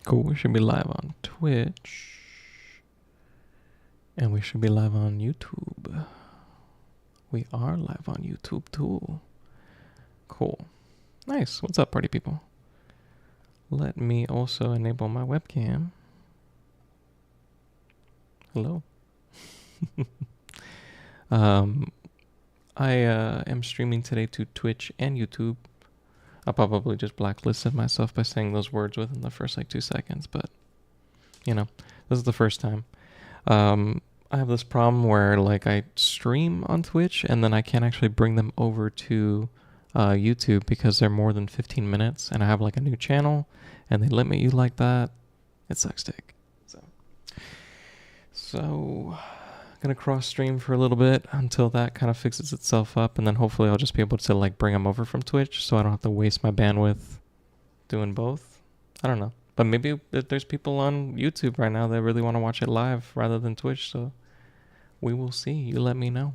Cool. We should be live on Twitch. And we should be live on YouTube. We are live on YouTube too. Cool. Nice. What's up, party people? Let me also enable my webcam. Hello. I am streaming today to Twitch and YouTube. I'll probably just blacklisted myself by saying those words within the first 2 seconds, but you know, this is the first time. I have this problem where I stream on Twitch and then I can't actually bring them over to YouTube because they're more than 15 minutes, and I have a new channel and they limit you like that. It sucks dick. So I'm gonna cross stream for a little bit until that kind of fixes itself up, and then hopefully I'll just be able to bring them over from Twitch so I don't have to waste my bandwidth doing both. I don't know. But maybe there's people on YouTube right now that really want to watch it live rather than Twitch, so we will see. You let me know.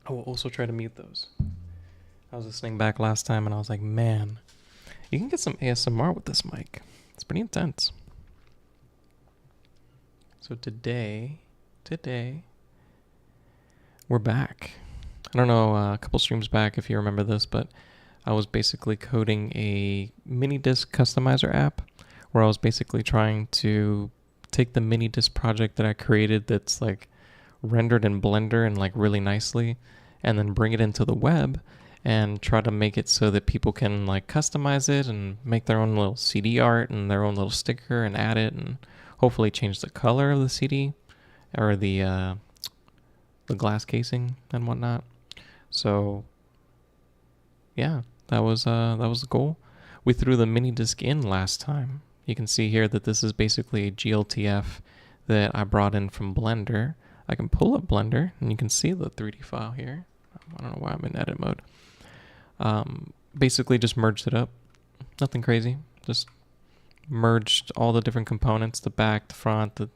I will also try to mute those. I was listening back last time and I was like, man, you can get some ASMR with this mic. It's pretty intense. So today, we're back. I don't know, a couple streams back if you remember this, but I was basically coding a mini disc customizer app where I was basically trying to take the mini disc project that I created that's rendered in Blender and really nicely, and then bring it into the web and try to make it so that people can customize it and make their own little CD art and their own little sticker and add it, and hopefully change the color of the CD or the glass casing and whatnot. So yeah, that was the goal. We threw the mini disc in last time. You can see here that this is basically a GLTF that I brought in from Blender. I can pull up Blender and you can see the 3D file here. I don't know why I'm in edit mode. Basically just merged it up. Nothing crazy. Just merged all the different components, the back, the front, the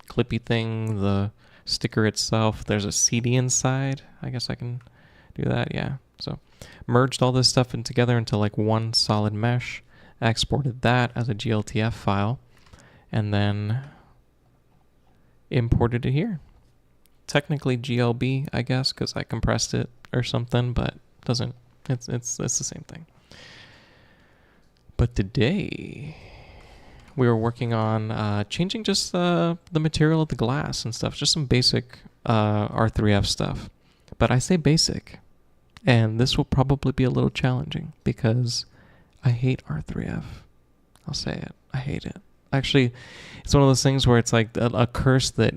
clippy thing, the sticker itself. There's a CD inside. I guess I can do that. Yeah. So merged all this stuff together into one solid mesh, exported that as a GLTF file, and then imported it here. Technically GLB, I guess, because I compressed it or something, but doesn't. It's the same thing. But today we were working on changing just the material of the glass and stuff, just some basic R3F stuff. But I say basic, and this will probably be a little challenging because I hate R3F. I'll say it. I hate it. Actually, it's one of those things where it's a curse that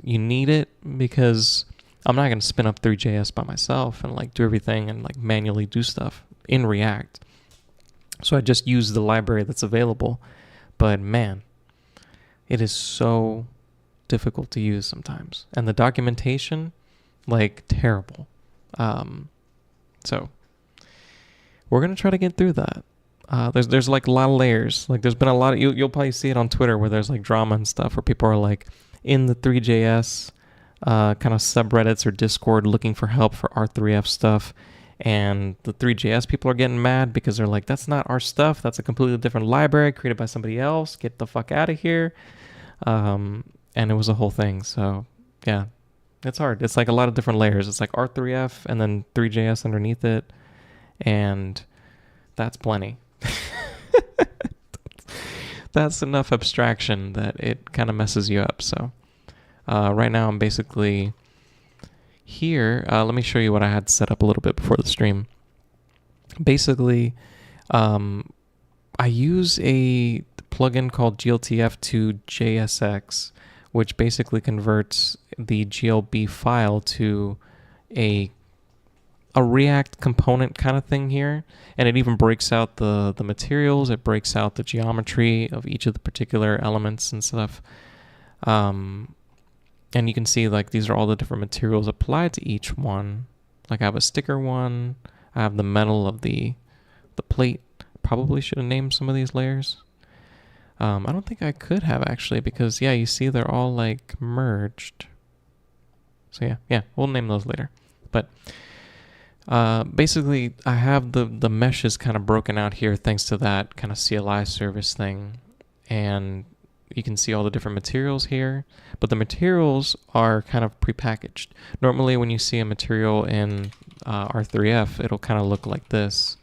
you need it, because I'm not going to spin up Three.js by myself and do everything and manually do stuff in React. So I just use the library that's available. But man, it is so difficult to use sometimes. And the documentation, terrible. So we're going to try to get through that. There's a lot of layers. There's been a lot of, you'll probably see it on Twitter where there's drama and stuff where people are in the Three.js kind of subreddits or Discord looking for help for R3F stuff. And the Three.js people are getting mad because they're that's not our stuff. That's a completely different library created by somebody else. Get the fuck out of here. And it was a whole thing. So yeah, it's hard. It's a lot of different layers. It's R3F and then Three.js underneath it. And that's plenty. That's enough abstraction that it kind of messes you up. So right now I'm basically here. Let me show you what I had set up a little bit before the stream. Basically, I use a plugin called GLTF to JSX, which basically converts the GLB file to a React component kind of thing here, and it even breaks out the materials. It breaks out the geometry of each of the particular elements and stuff. And you can see these are all the different materials applied to each one. I have a sticker one. I have the metal of the plate. Probably should have named some of these layers. I don't think I could have actually, because yeah, you see they're all merged. So yeah, we'll name those later. But Basically, I have the meshes kind of broken out here thanks to that kind of CLI service thing. And you can see all the different materials here. But the materials are kind of prepackaged. Normally, when you see a material in R3F, it'll kind of look like this.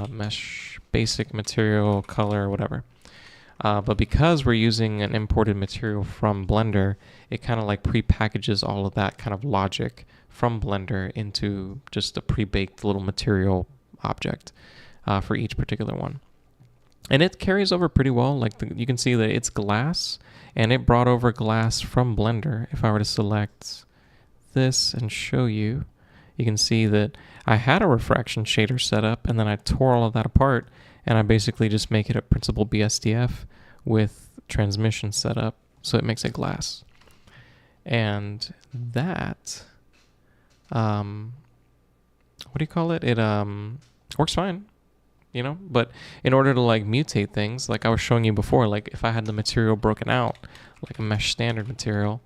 Mesh, basic material, color, whatever. But because we're using an imported material from Blender, it kind of like pre-packages all of that kind of logic from Blender into just a pre-baked little material object for each particular one. And it carries over pretty well. Like you can see that it's glass, and it brought over glass from Blender. If I were to select this and show you, you can see that I had a refraction shader set up, and then I tore all of that apart, and I basically just make it a Principled BSDF with transmission set up, so it makes it glass. And that, what do you call it? It works fine, you know? But in order to like mutate things, like I was showing you before, like if I had the material broken out, like a mesh standard material,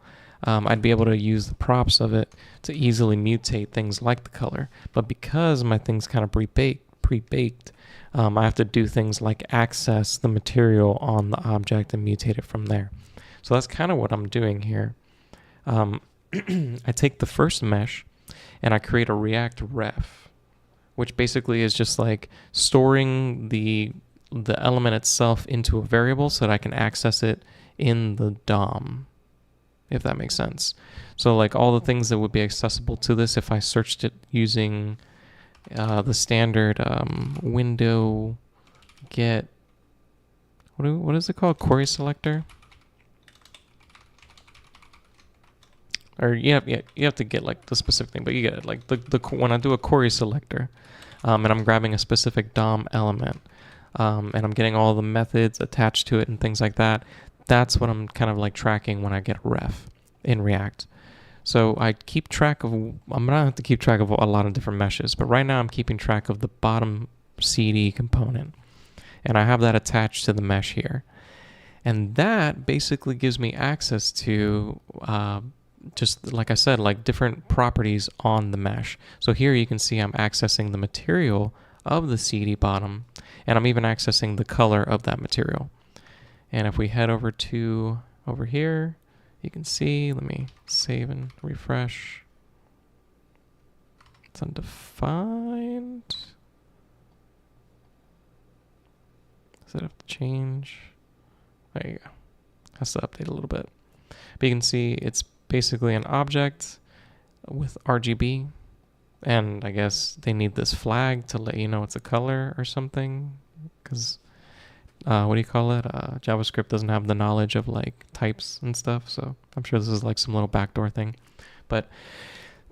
I'd be able to use the props of it to easily mutate things like the color. But because my thing's kind of pre-baked, I have to do things like access the material on the object and mutate it from there. So that's kind of what I'm doing here. I take the first mesh and I create a React ref, which basically is just like storing the element itself into a variable so that I can access it in the DOM, if that makes sense. So like all the things that would be accessible to this if I searched it using the standard window get, what is it called? Query selector? Or you have to get like the specific thing, but you get it. Like the when I do a query selector, and I'm grabbing a specific DOM element, and I'm getting all the methods attached to it and things like that. That's what I'm kind of like tracking when I get a ref in React. So I keep track of, I'm gonna have to keep track of a lot of different meshes, but right now I'm keeping track of the bottom CD component, and I have that attached to the mesh here. And that basically gives me access to just like I said, like different properties on the mesh. So here you can see I'm accessing the material of the CD bottom, and I'm even accessing the color of that material. And if we head over here, you can see, let me save and refresh. It's undefined. Does it have to change? There you go. Has to update a little bit. But you can see it's basically an object with RGB, and I guess they need this flag to let you know it's a color or something, because what do you call it? JavaScript doesn't have the knowledge of like types and stuff, so I'm sure this is like some little backdoor thing. But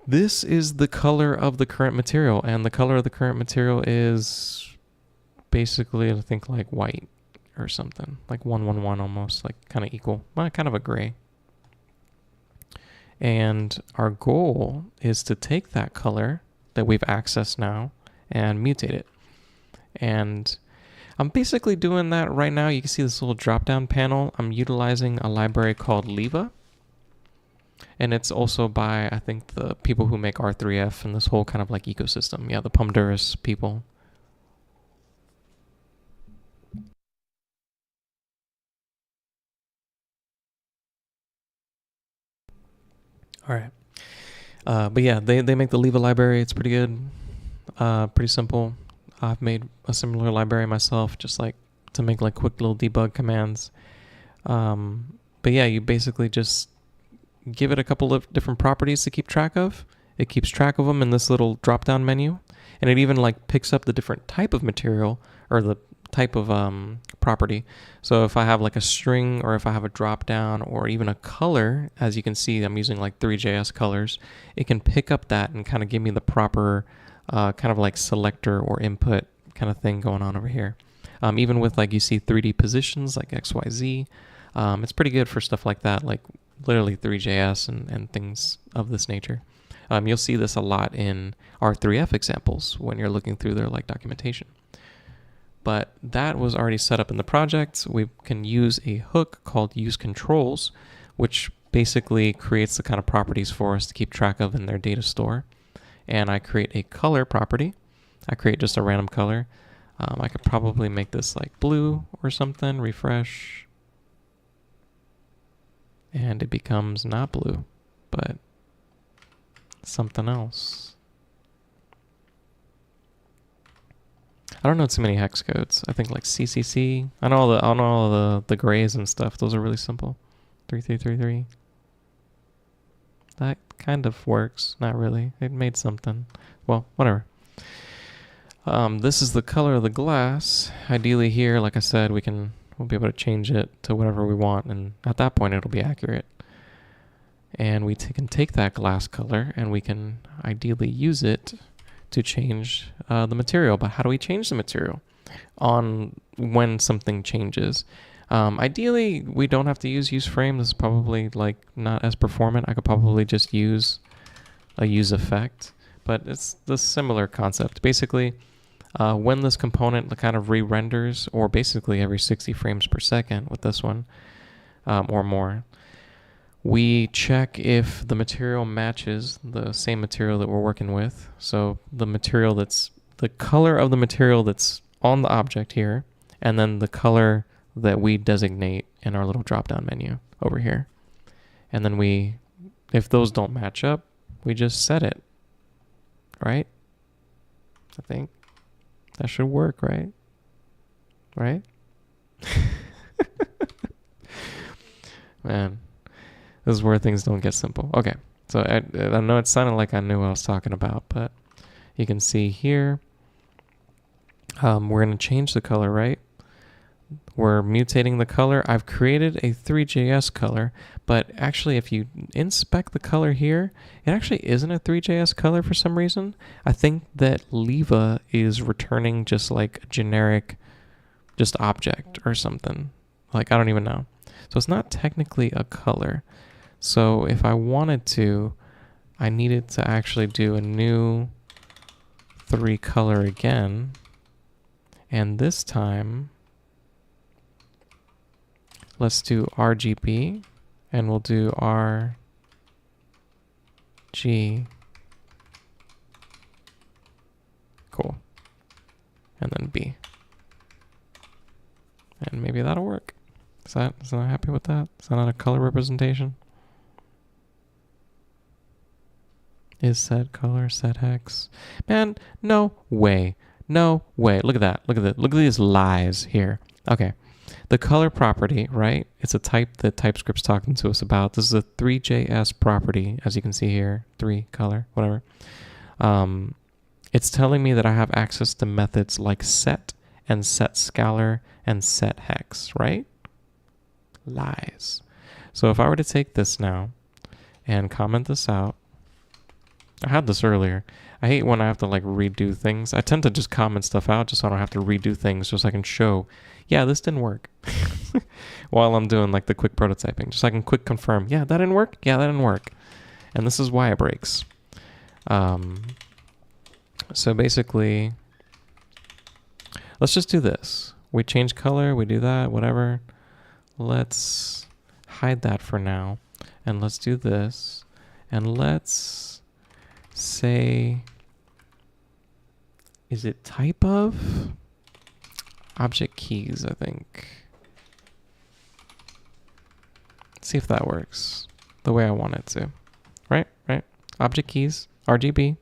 this is the color of the current material, and the color of the current material is basically, I think, like white or something, like 111 almost, like kind of equal, well, kind of a gray. And our goal is to take that color that we've accessed now and mutate it. And I'm basically doing that right now. You can see this little drop-down panel. I'm utilizing a library called Leva. And it's also by, I think, the people who make R3F and this whole kind of like ecosystem. Yeah, the Pomdurus people. All right. But yeah, they make the Leva library. It's pretty good. Pretty simple. I've made a similar library myself, just like to make like quick little debug commands. But yeah, you basically just give it a couple of different properties to keep track of. It keeps track of them in this little drop-down menu, and it even like picks up the different type of material or the type of property. So if I have like a string, or if I have a drop-down, or even a color, as you can see, I'm using like Three.js colors, it can pick up that and kind of give me the proper kind of like selector or input kind of thing going on over here. Even with like you see 3D positions like XYZ, it's pretty good for stuff like that, like literally Three.js and things of this nature. You'll see this a lot in R3F examples when you're looking through their like documentation. But that was already set up in the project. We can use a hook called use controls, which basically creates the kind of properties for us to keep track of in their data store. and I create a color property. I create just a random color. I could probably make this like blue or something, refresh, and it becomes not blue, but something else. I don't know too many hex codes. I think like CCC. I know all the grays and stuff. Those are really simple. 3333. That kind of works. Not really. It made something. Well, whatever. This is the color of the glass. Ideally here, like I said, we'll be able to change it to whatever we want, and at that point it'll be accurate. And we can take that glass color and we can ideally use it to change the material. But how do we change the material on when something changes? Ideally, we don't have to use frame. This is probably like not as performant. I could probably just use a use effect, but it's the similar concept. Basically, when this component kind of re-renders, or basically every 60 frames per second with this one, or more, we check if the material matches the same material that we're working with. So the color of the material that's on the object here, and then the color that we designate in our little drop-down menu over here. And then if those don't match up, we just set it, right? I think that should work, right? Right? Man, this is where things don't get simple. Okay, so I know it sounded like I knew what I was talking about, but you can see here, we're going to change the color, right? We're mutating the color. I've created a Three.js color, but actually if you inspect the color here, it actually isn't a Three.js color for some reason. I think that Leva is returning just like a generic just object or something. Like, I don't even know. So it's not technically a color. So if I wanted to, I needed to actually do a new 3 color again. And this time, let's do RGB, and we'll do RG. Cool. And then B. And maybe that'll work. Is that happy with that? Is that not a color representation? Is set color, set hex? Man, no way. No way. Look at that. Look at that. Look at these lies here. Okay. The color property, right? It's a type that TypeScript's talking to us about. This is a Three.js property, as you can see here. 3 color, whatever. It's telling me that I have access to methods like set and set scalar and set hex, right? Lies. So if I were to take this now and comment this out, I had this earlier. I hate when I have to like redo things. I tend to just comment stuff out just so I don't have to redo things, just so I can show, yeah, this didn't work while I'm doing like the quick prototyping, just so I can quick confirm, yeah, that didn't work. Yeah, that didn't work. And this is why it breaks. So basically, let's just do this. We change color, we do that, whatever. Let's hide that for now. And let's do this. And let's say, is it type of? Object keys, I think. Let's see if that works the way I want it to. Right? Object keys, RGB.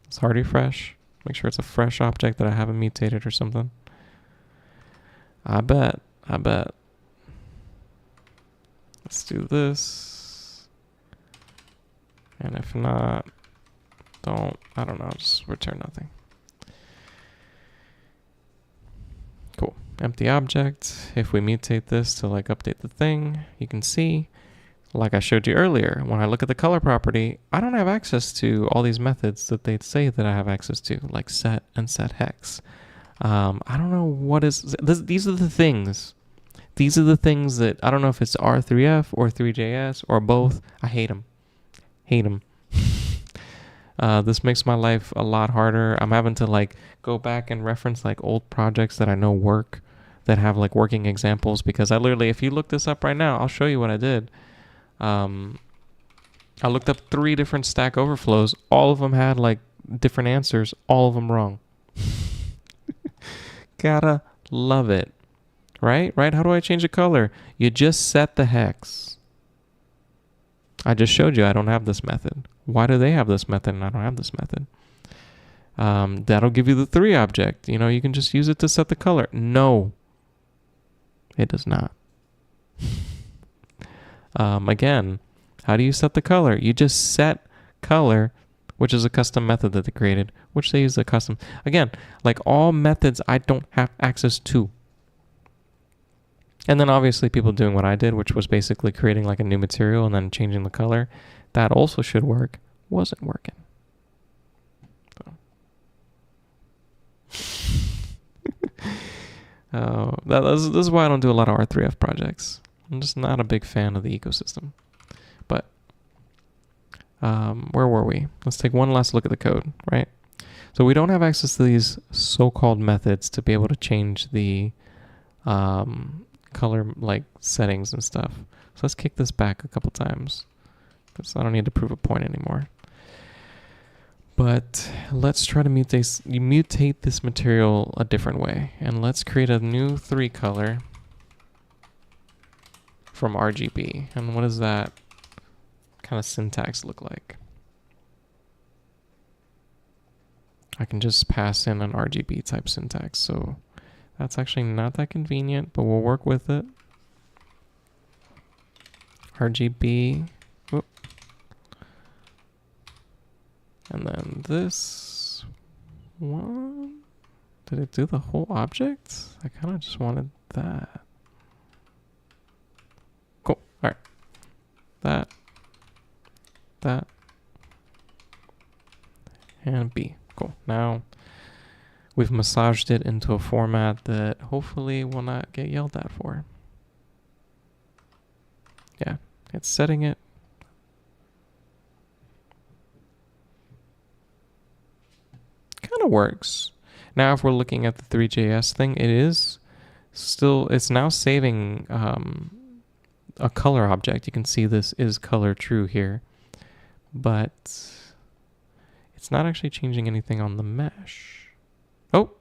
It's hard refresh. Make sure it's a fresh object that I haven't mutated or something. I bet. Let's do this. And if not, I don't know, just return nothing. Cool. Empty object. If we mutate this to like update the thing, you can see, like I showed you earlier, when I look at the color property, I don't have access to all these methods that they say that I have access to, like set and set hex. I don't know what is this. These are the things. These are the things that I don't know if it's R3F or Three.js or both. I hate them. This makes my life a lot harder. I'm having to like go back and reference like old projects that I know work, that have like working examples, because I literally, if you look this up right now, I'll show you what I did. I looked up 3 different Stack Overflows. All of them had like different answers. All of them wrong. Gotta love it. Right? Right? How do I change the color? You just set the hex. I just showed you I don't have this method. Why do they have this method and I don't have this method? That'll give you the 3 object. You know, you can just use it to set the color. No, it does not. Again, how do you set the color? You just set color, which is a custom method that they created, which they use a custom. Again, like all methods I don't have access to. And then obviously people doing what I did, which was basically creating like a new material and then changing the color. That also should work. Wasn't working. So. This is why I don't do a lot of R3F projects. I'm just not a big fan of the ecosystem. But where were we? Let's take one last look at the code, right? So we don't have access to these so-called methods to be able to change the color like settings and stuff. So let's kick this back a couple times because I don't need to prove a point anymore. But let's try to mutate this material a different way. And let's create a new 3 color from RGB. And what does that kind of syntax look like? I can just pass in an RGB type syntax. So that's actually not that convenient, but we'll work with it. RGB. Whoop. And then this one, did it do the whole object? I kind of just wanted that. Cool, all right. That, and B, cool. Now we've massaged it into a format that hopefully will not get yelled at for. Yeah, it's setting it. Kind of works. Now if we're looking at the Three.js thing, it's now saving a color object. You can see this is color true here, but it's not actually changing anything on the mesh. Oh,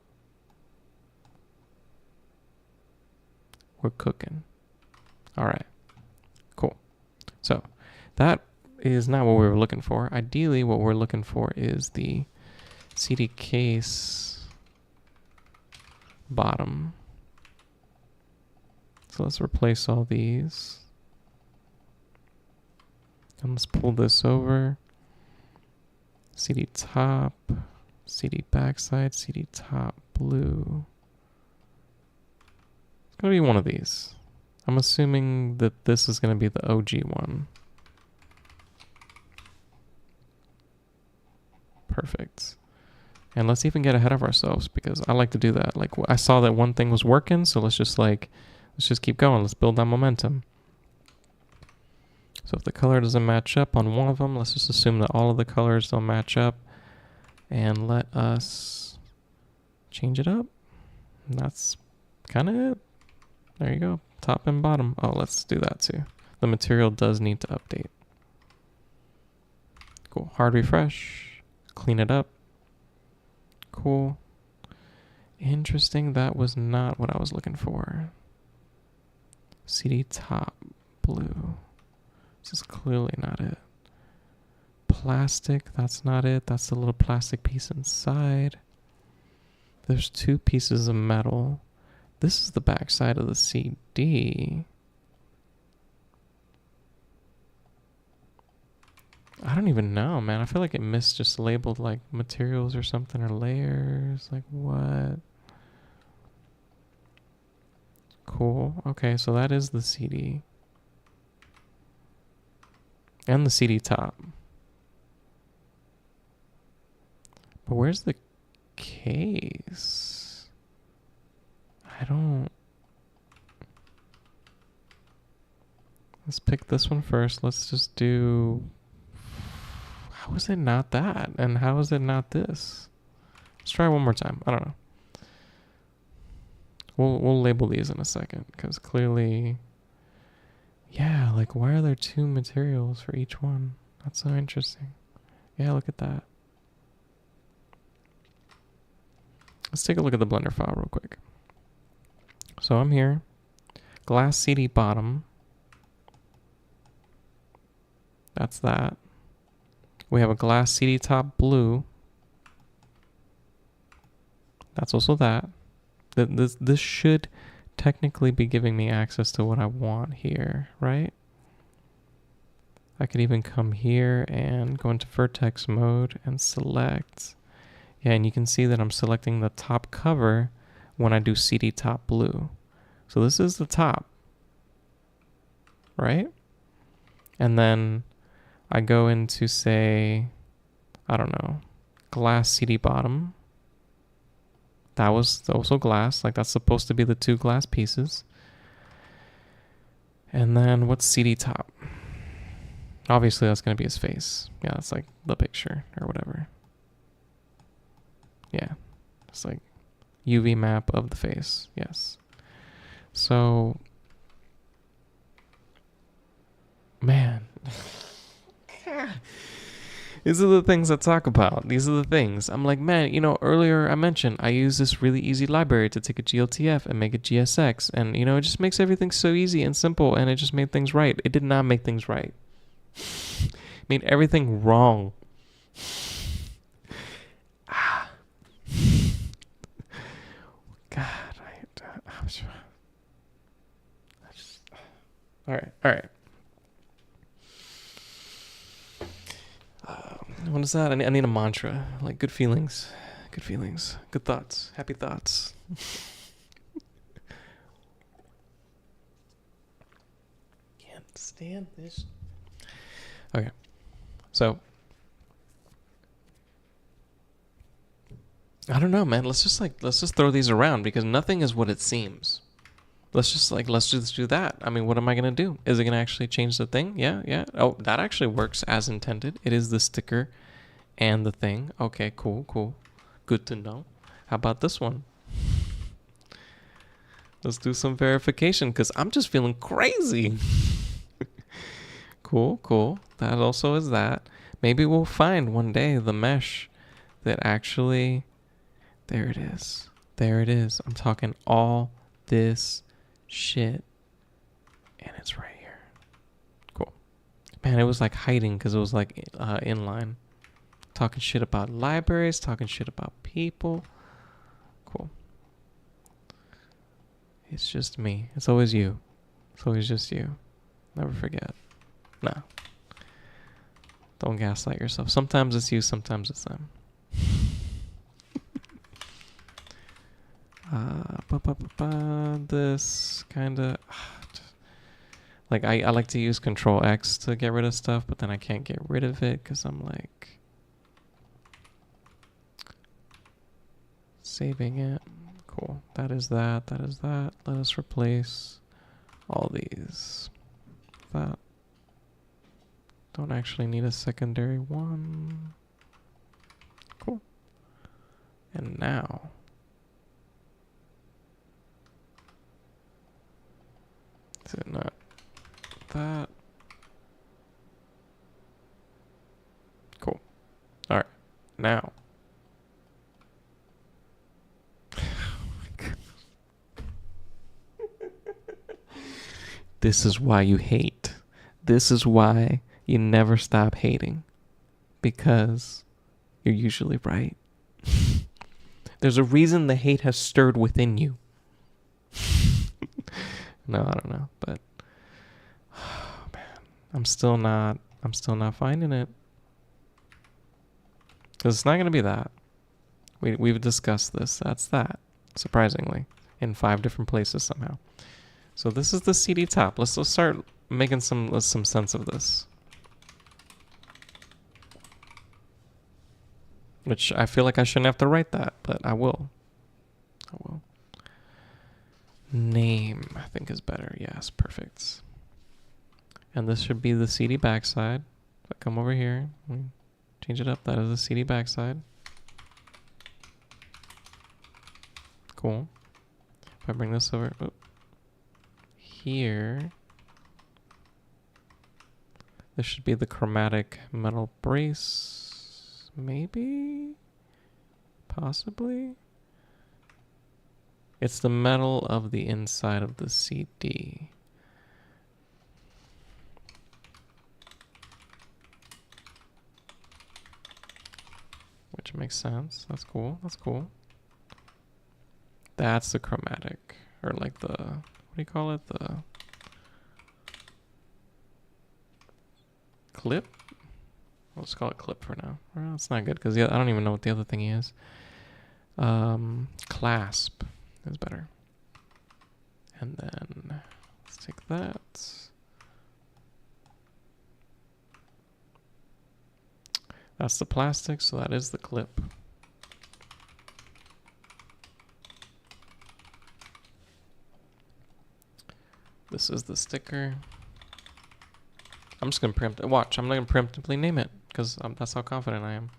we're cooking. All right, cool. So that is not what we were looking for. Ideally, what we're looking for is the CD case bottom. So let's replace all these. And let's pull this over. CD top, CD backside, CD top blue. It's going to be one of these. I'm assuming that this is going to be the OG one. Perfect. And let's even get ahead of ourselves because I like to do that. Like I saw that one thing was working, so let's just keep going. Let's build that momentum. So if the color doesn't match up on one of them, let's just assume that all of the colors don't match up. And let us change it up. And that's kind of it. There you go. Top and bottom. Oh, let's do that too. The material does need to update. Cool. Hard refresh. Clean it up. Cool. Interesting. That was not what I was looking for. CD top blue. This is clearly not it. Plastic. That's not it. That's the little plastic piece inside. There's 2 pieces of metal. This is the back side of the CD. I don't even know, man. I feel like it just labeled like materials or something or layers. Like what? Cool. Okay, so that is the CD. And the CD top. But where's the case? I don't... Let's pick this one first. Let's just do... How is it not that? And how is it not this? Let's try one more time. I don't know. We'll label these in a second because clearly... Yeah, like why are there 2 materials for each one? That's so interesting. Yeah, look at that. Let's take a look at the Blender file real quick. So I'm here. Glass CD bottom. That's that. We have a glass CD top blue. That's also that. This should technically be giving me access to what I want here, right? I could even come here and go into vertex mode and select. Yeah, and you can see that I'm selecting the top cover when I do CD top blue. So this is the top, right? And then I go into, say, I don't know, glass CD bottom. That was also glass, like that's supposed to be the two glass pieces. And then what's CD top? Obviously that's going to be his face. Yeah, it's like the picture or whatever. Yeah, it's like UV map of the face, yes. So, man. These are the things I talk about. These are the things. I'm like, man, you know, earlier I mentioned I use this really easy library to take a GLTF and make a GSX. And, you know, it just makes everything so easy and simple. And it just made things right. It did not make things right. It made everything wrong. God, I'm just, all right. What is that? I need a mantra. Like good feelings, good thoughts, happy thoughts. Can't stand this. Okay, so I don't know, man. Let's just throw these around because nothing is what it seems. Let's just do that. I mean, what am I going to do? Is it going to actually change the thing? Yeah. Oh, that actually works as intended. It is the sticker and the thing. Okay, cool. Good to know. How about this one? Let's do some verification because I'm just feeling crazy. Cool. That also is that. Maybe we'll find one day the mesh that actually... There it is. I'm talking all this shit and it's right here. Cool. Man, it was like hiding because it was like inline. Talking shit about libraries, talking shit about people. Cool. It's just me. It's always you. It's always just you. Never forget. No. Don't gaslight yourself. Sometimes it's you, sometimes it's them. This kind of... Like, I like to use Control X to get rid of stuff, but then I can't get rid of it because I'm like... saving it. Cool. That is that. Let us replace all these. That. Don't actually need a secondary one. Cool. And now... Is it not that? Cool. Alright. Now. This is why you hate. This is why you never stop hating. Because you're usually right. There's a reason the hate has stirred within you. No, I don't know, but oh, man, I'm still not finding it. Cuz it's not going to be that. We've discussed this. That's that, surprisingly, in 5 different places somehow. So this is the CD top. Let's start making some sense of this. Which I feel like I shouldn't have to write that, but I will. Name, I think, is better. Yes, perfect. And this should be the CD backside. If I come over here, change it up. That is the CD backside. Cool. If I bring this over here, This should be the chromatic metal brace. Maybe? Possibly? It's the metal of the inside of the CD. Which makes sense. That's cool. That's cool. That's the chromatic. Or like the, what do you call it? The clip? Let's call it clip for now. Well, it's not good because I don't even know what the other thing is. Clasp is better. And then let's take that. That's the plastic, so that is the clip. This is the sticker. I'm just gonna watch. I'm gonna preemptively name it because that's how confident I am.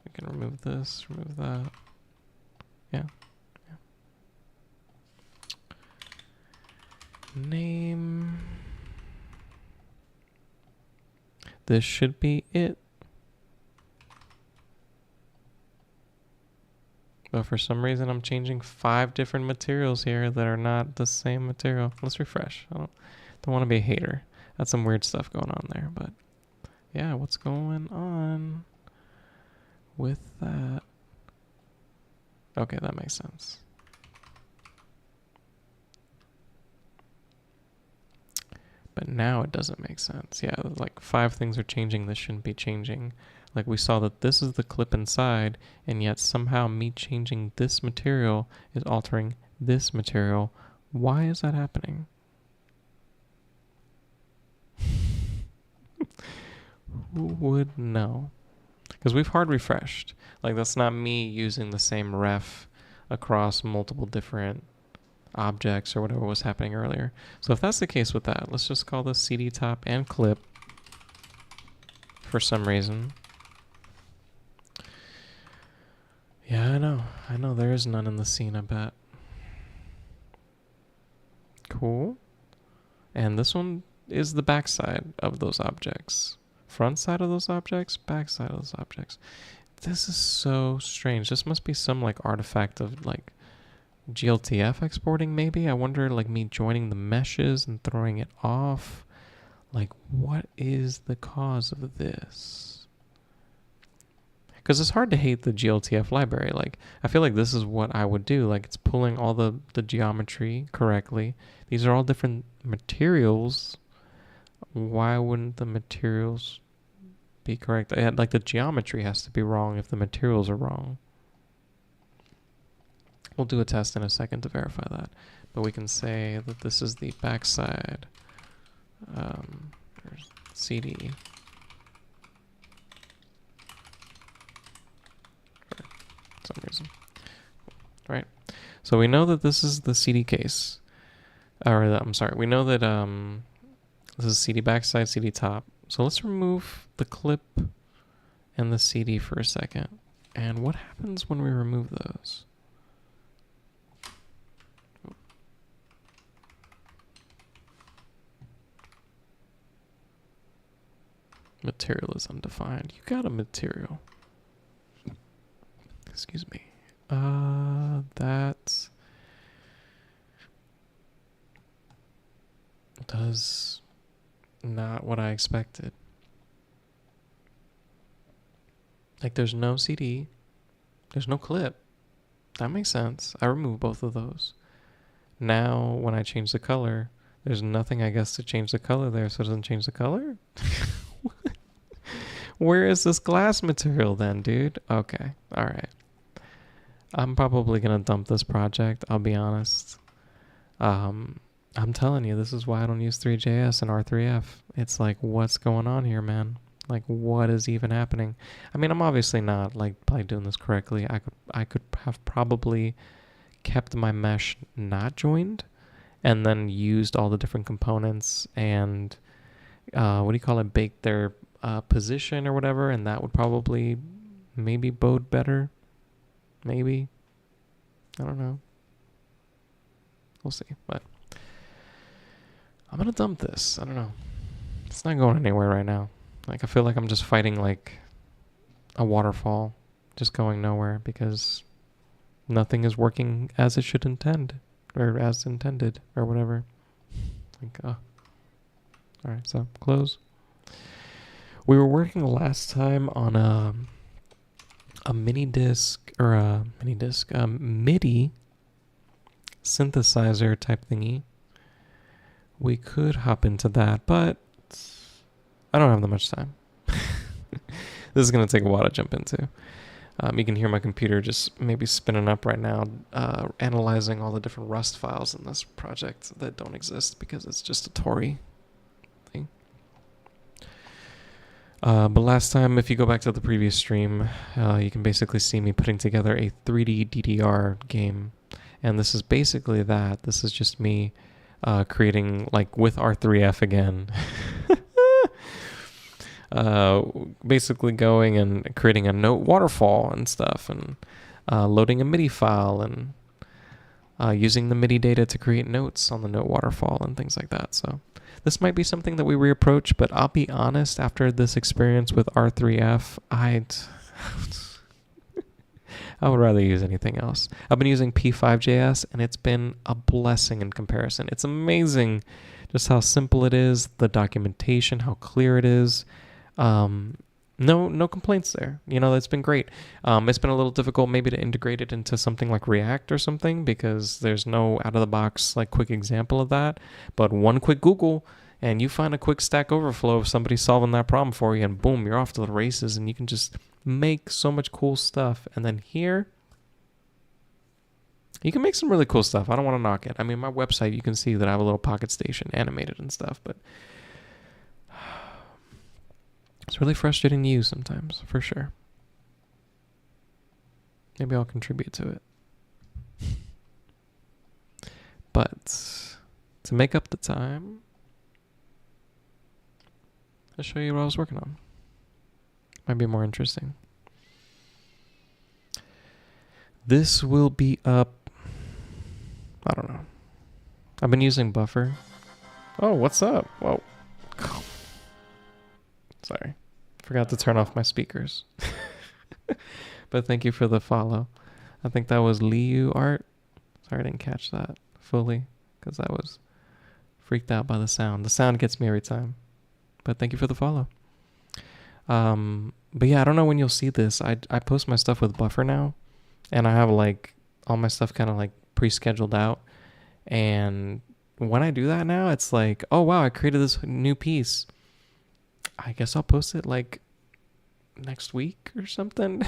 We can remove this, remove that. Yeah. Name. This should be it. But for some reason, I'm changing 5 different materials here that are not the same material. Let's refresh. I don't want to be a hater. That's some weird stuff going on there, but yeah, what's going on with that? Okay, that makes sense. But now it doesn't make sense. Yeah, like 5 things are changing that shouldn't be changing. Like we saw that this is the clip inside, and yet somehow me changing this material is altering this material. Why is that happening? Who would know? Because we've hard refreshed. Like that's not me using the same ref across multiple different objects or whatever was happening earlier. So if that's the case with that, let's just call this CD top and clip for some reason. Yeah, I know there is none in the scene, I bet. Cool. And this one is the back side of those objects. Front side of those objects, back side of those objects. This is so strange. This must be some like artifact of like GLTF exporting maybe. I wonder like me joining the meshes and throwing it off. Like what is the cause of this? Because it's hard to hate the GLTF library. Like I feel like this is what I would do. Like it's pulling all the geometry correctly. These are all different materials. Why wouldn't the materials be correct? Like the geometry has to be wrong if the materials are wrong. We'll do a test in a second to verify that. But we can say that this is the backside CD. For some reason. Right? So we know that this is the CD case. Or I'm sorry, we know that this is CD backside, CD top. So let's remove the clip and the CD for a second. And what happens when we remove those? Material is undefined. You got a material. Excuse me. That does not what I expected. Like there's no CD. There's no clip. That makes sense. I removed both of those. Now when I change the color, there's nothing I guess to change the color there, so it doesn't change the color? Where is this glass material then, dude? Okay. Alright. I'm probably gonna dump this project, I'll be honest. I'm telling you, this is why I don't use Three.js and R3F. It's like, what's going on here, man? Like, what is even happening? I mean, I'm obviously not like probably doing this correctly. I could have probably kept my mesh not joined, and then used all the different components and what do you call it? Bake their position or whatever, and that would probably maybe bode better. Maybe. I don't know. We'll see. But I'm gonna dump this. I don't know. It's not going anywhere right now. Like, I feel like I'm just fighting like a waterfall, just going nowhere because nothing is working as it should intend, or as intended, or whatever. Like, alright, so close. We were working last time on a mini disc, or a mini disc, MIDI synthesizer type thingy. We could hop into that, but I don't have that much time. This is going to take a while to jump into. You can hear my computer just maybe spinning up right now, analyzing all the different Rust files in this project that don't exist because it's just a Tory thing. But last time, if you go back to the previous stream, you can basically see me putting together a 3D DDR game. And this is basically that. This is just me creating, like, with R3F again. Basically going and creating a note waterfall and stuff, and loading a MIDI file, and using the MIDI data to create notes on the note waterfall and things like that. So this might be something that we reapproach, but I'll be honest, after this experience with R3F, I would rather use anything else. I've been using P5JS, and it's been a blessing in comparison. It's amazing just how simple it is, the documentation, how clear it is. No complaints there. You know, it's been great. It's been a little difficult maybe to integrate it into something like React or something because there's no out-of-the-box like quick example of that. But one quick Google and you find a quick Stack Overflow of somebody solving that problem for you, and boom, you're off to the races, and you can just make so much cool stuff. And then here, you can make some really cool stuff. I don't want to knock it. I mean, my website, you can see that I have a little Pocket Station animated and stuff, but it's really frustrating to use sometimes, for sure. Maybe I'll contribute to it. But to make up the time, I'll show you what I was working on. Might be more interesting. This will be up, I don't know. I've been using Buffer. Oh, what's up? Whoa. Sorry. Forgot to turn off my speakers. But thank you for the follow. I think that was Liu Art. Sorry I didn't catch that fully because I was freaked out by the sound. The sound gets me every time. But thank you for the follow. But yeah, I don't know when you'll see this. I post my stuff with Buffer now. And I have like all my stuff kind of like pre-scheduled out. And when I do that now, it's like, oh wow, I created this new piece. I guess I'll post it like next week or something.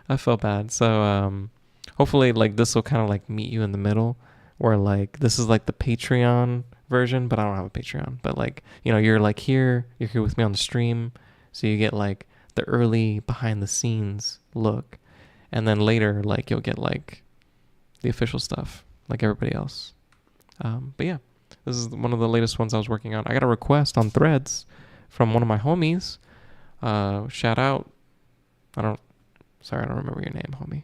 I felt bad. So hopefully like this will kind of like meet you in the middle, where like this is like the Patreon version, but I don't have a Patreon. But like, you know, you're like here, you're here with me on the stream, so you get like the early behind the scenes look, and then later like you'll get like the official stuff like everybody else. But yeah, this is one of the latest ones I was working on. I got a request on Threads from one of my homies. Shout out. I don't remember your name, homie.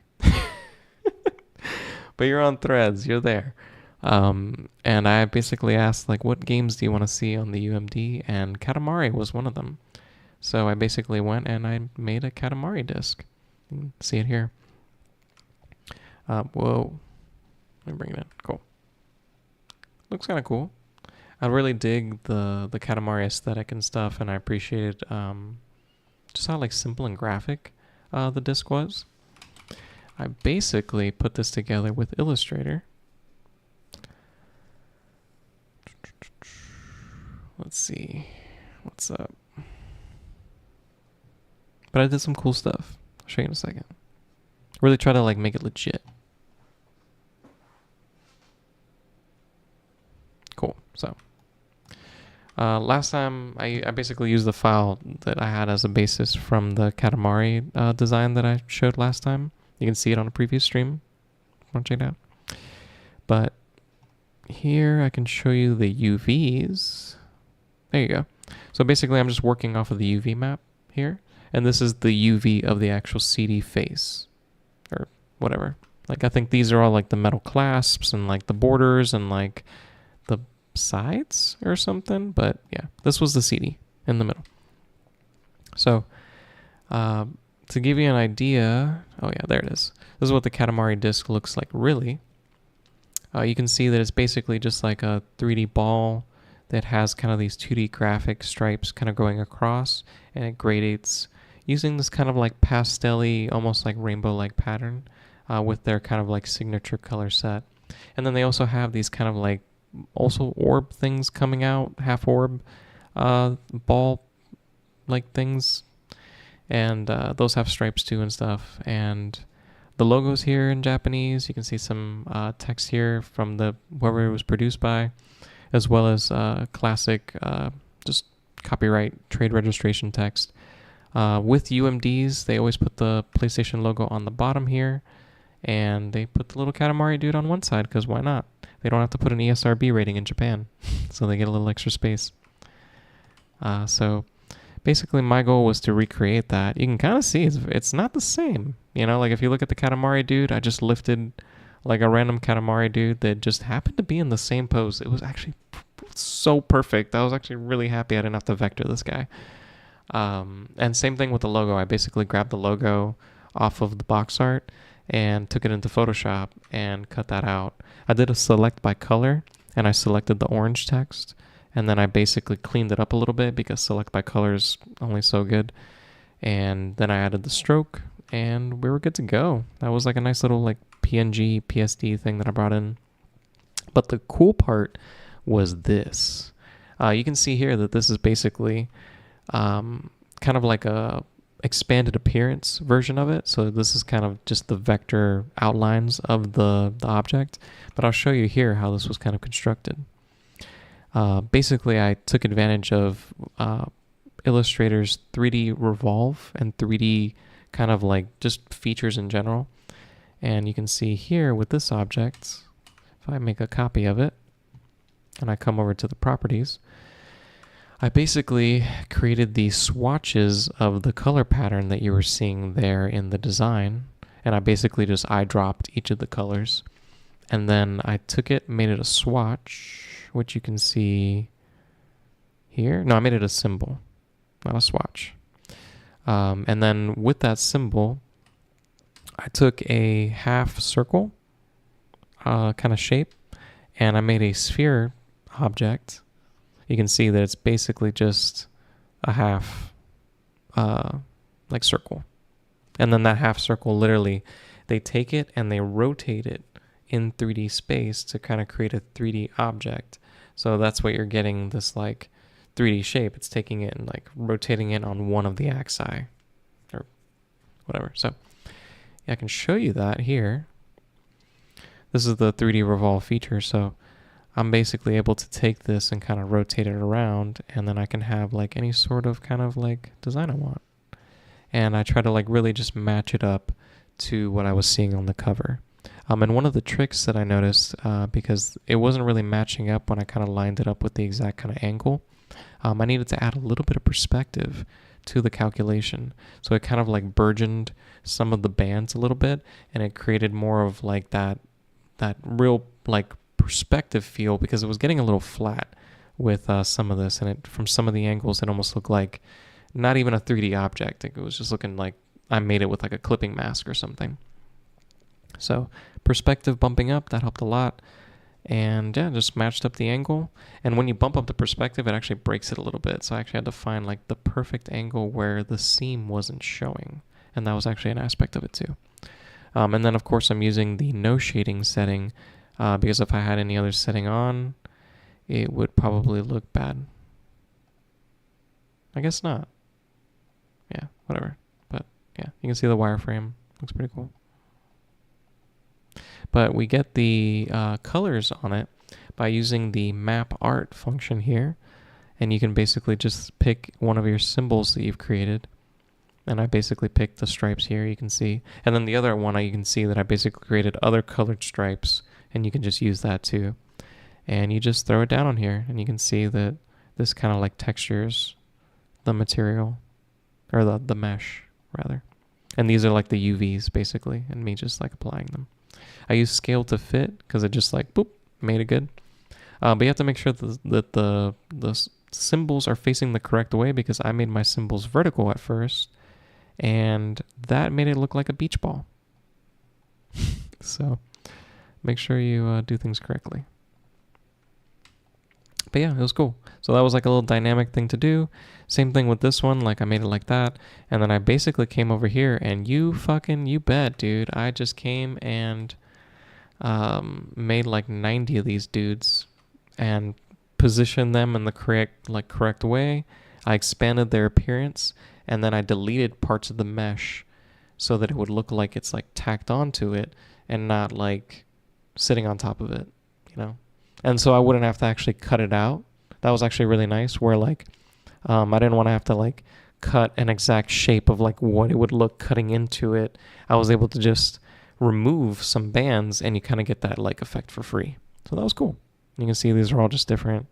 But you're on Threads. You're there. And I basically asked, like, what games do you want to see on the UMD? And Katamari was one of them. So I basically went and I made a Katamari disc. You can see it here. Whoa. Let me bring it in. Cool. Looks kind of cool. I really dig the Katamari aesthetic and stuff, and I appreciated just how like simple and graphic the disc was. I basically put this together with Illustrator. Let's see what's up. But I did some cool stuff. I'll show you in a second. Really try to like make it legit. Cool. So last time I basically used the file that I had as a basis from the Katamari design that I showed last time. You can see it on a previous stream. Want to check it out? But here I can show you the UVs. There you go. So basically I'm just working off of the UV map here. And this is the UV of the actual CD face. Or whatever. Like I think these are all like the metal clasps and like the borders and like the sides or something. But yeah, this was the CD in the middle. So to give you an idea, oh yeah, there it is. This is what the Katamari disc looks like really. You can see that it's basically just like a 3D ball that has kind of these 2D graphic stripes kind of going across, and it gradates using this kind of like pastel-y, almost like rainbow-like pattern with their kind of like signature color set. And then they also have these kind of like also orb things coming out, half orb ball like things, and those have stripes too and stuff. And the logo's here in Japanese. You can see some text here from the whoever it was produced by, as well as classic just copyright trade registration text. With UMDs, they always put the PlayStation logo on the bottom here, and they put the little Katamari dude on one side because why not? They don't have to put an ESRB rating in Japan, so they get a little extra space. So basically my goal was to recreate that. You can kind of see it's not the same. You know, like if you look at the Katamari dude, I just lifted like a random Katamari dude that just happened to be in the same pose. It was actually so perfect. I was actually really happy I didn't have to vector this guy. And same thing with the logo. I basically grabbed the logo off of the box art and took it into Photoshop and cut that out. I did a select by color, and I selected the orange text, and then I basically cleaned it up a little bit because select by color is only so good. And then I added the stroke, and we were good to go. That was like a nice little like PNG, PSD thing that I brought in. But the cool part was this. You can see here that this is basically kind of like a expanded appearance version of it. So this is kind of just the vector outlines of the object. But I'll show you here how this was kind of constructed. Basically, I took advantage of Illustrator's 3D Revolve and 3D kind of like just features in general. And you can see here with this object, if I make a copy of it and I come over to the properties, I basically created the swatches of the color pattern that you were seeing there in the design. And I basically just eyedropped each of the colors. And then I took it, made it a swatch, which you can see here. No, I made it a symbol, not a swatch. And then with that symbol, I took a half circle kind of shape, and I made a sphere object. You can see that it's basically just a half like circle. And then that half circle, literally, they take it and they rotate it in 3D space to kind of create a 3D object. So that's what you're getting, this like 3D shape. It's taking it and like rotating it on one of the axi or whatever. So yeah, I can show you that here. This is the 3D revolve feature. So I'm basically able to take this and kind of rotate it around, and then I can have like any sort of kind of like design I want. And I try to like really just match it up to what I was seeing on the cover. And one of the tricks that I noticed, because it wasn't really matching up when I kind of lined it up with the exact kind of angle, I needed to add a little bit of perspective to the calculation. So it kind of like burgeoned some of the bands a little bit, and it created more of like that real like perspective feel, because it was getting a little flat with some of this, and from some of the angles it almost looked like not even a 3D object. It was just looking like I made it with like a clipping mask or something. So perspective bumping up, that helped a lot. And yeah, just matched up the angle. And when you bump up the perspective, it actually breaks it a little bit. So I actually had to find like the perfect angle where the seam wasn't showing. And that was actually an aspect of it too. And then of course I'm using the no shading setting, because if I had any other setting on, it would probably look bad. I guess not. Yeah, whatever. But yeah, you can see the wireframe. Looks pretty cool. But we get the colors on it by using the map art function here. And you can basically just pick one of your symbols that you've created. And I basically picked the stripes here, you can see. And then the other one, you can see that I basically created other colored stripes. And you can just use that too. And you just throw it down on here. And you can see that this kind of like textures the material. Or the mesh, rather. And these are like the UVs, basically. And me just like applying them. I use scale to fit because it just like, boop, made it good. But you have to make sure that the symbols are facing the correct way, because I made my symbols vertical at first, and that made it look like a beach ball. So make sure you do things correctly. But yeah, it was cool. So that was like a little dynamic thing to do. Same thing with this one. Like I made it like that. And then I basically came over here and you bet, dude. I just came and made like 90 of these dudes and positioned them in the correct way. I expanded their appearance, and then I deleted parts of the mesh so that it would look like it's like tacked onto it and not like sitting on top of it, you know? And so I wouldn't have to actually cut it out. That was actually really nice, where like I didn't want to have to like cut an exact shape of like what it would look cutting into it. I was able to just remove some bands and you kind of get that like effect for free. So that was cool. You can see these are all just different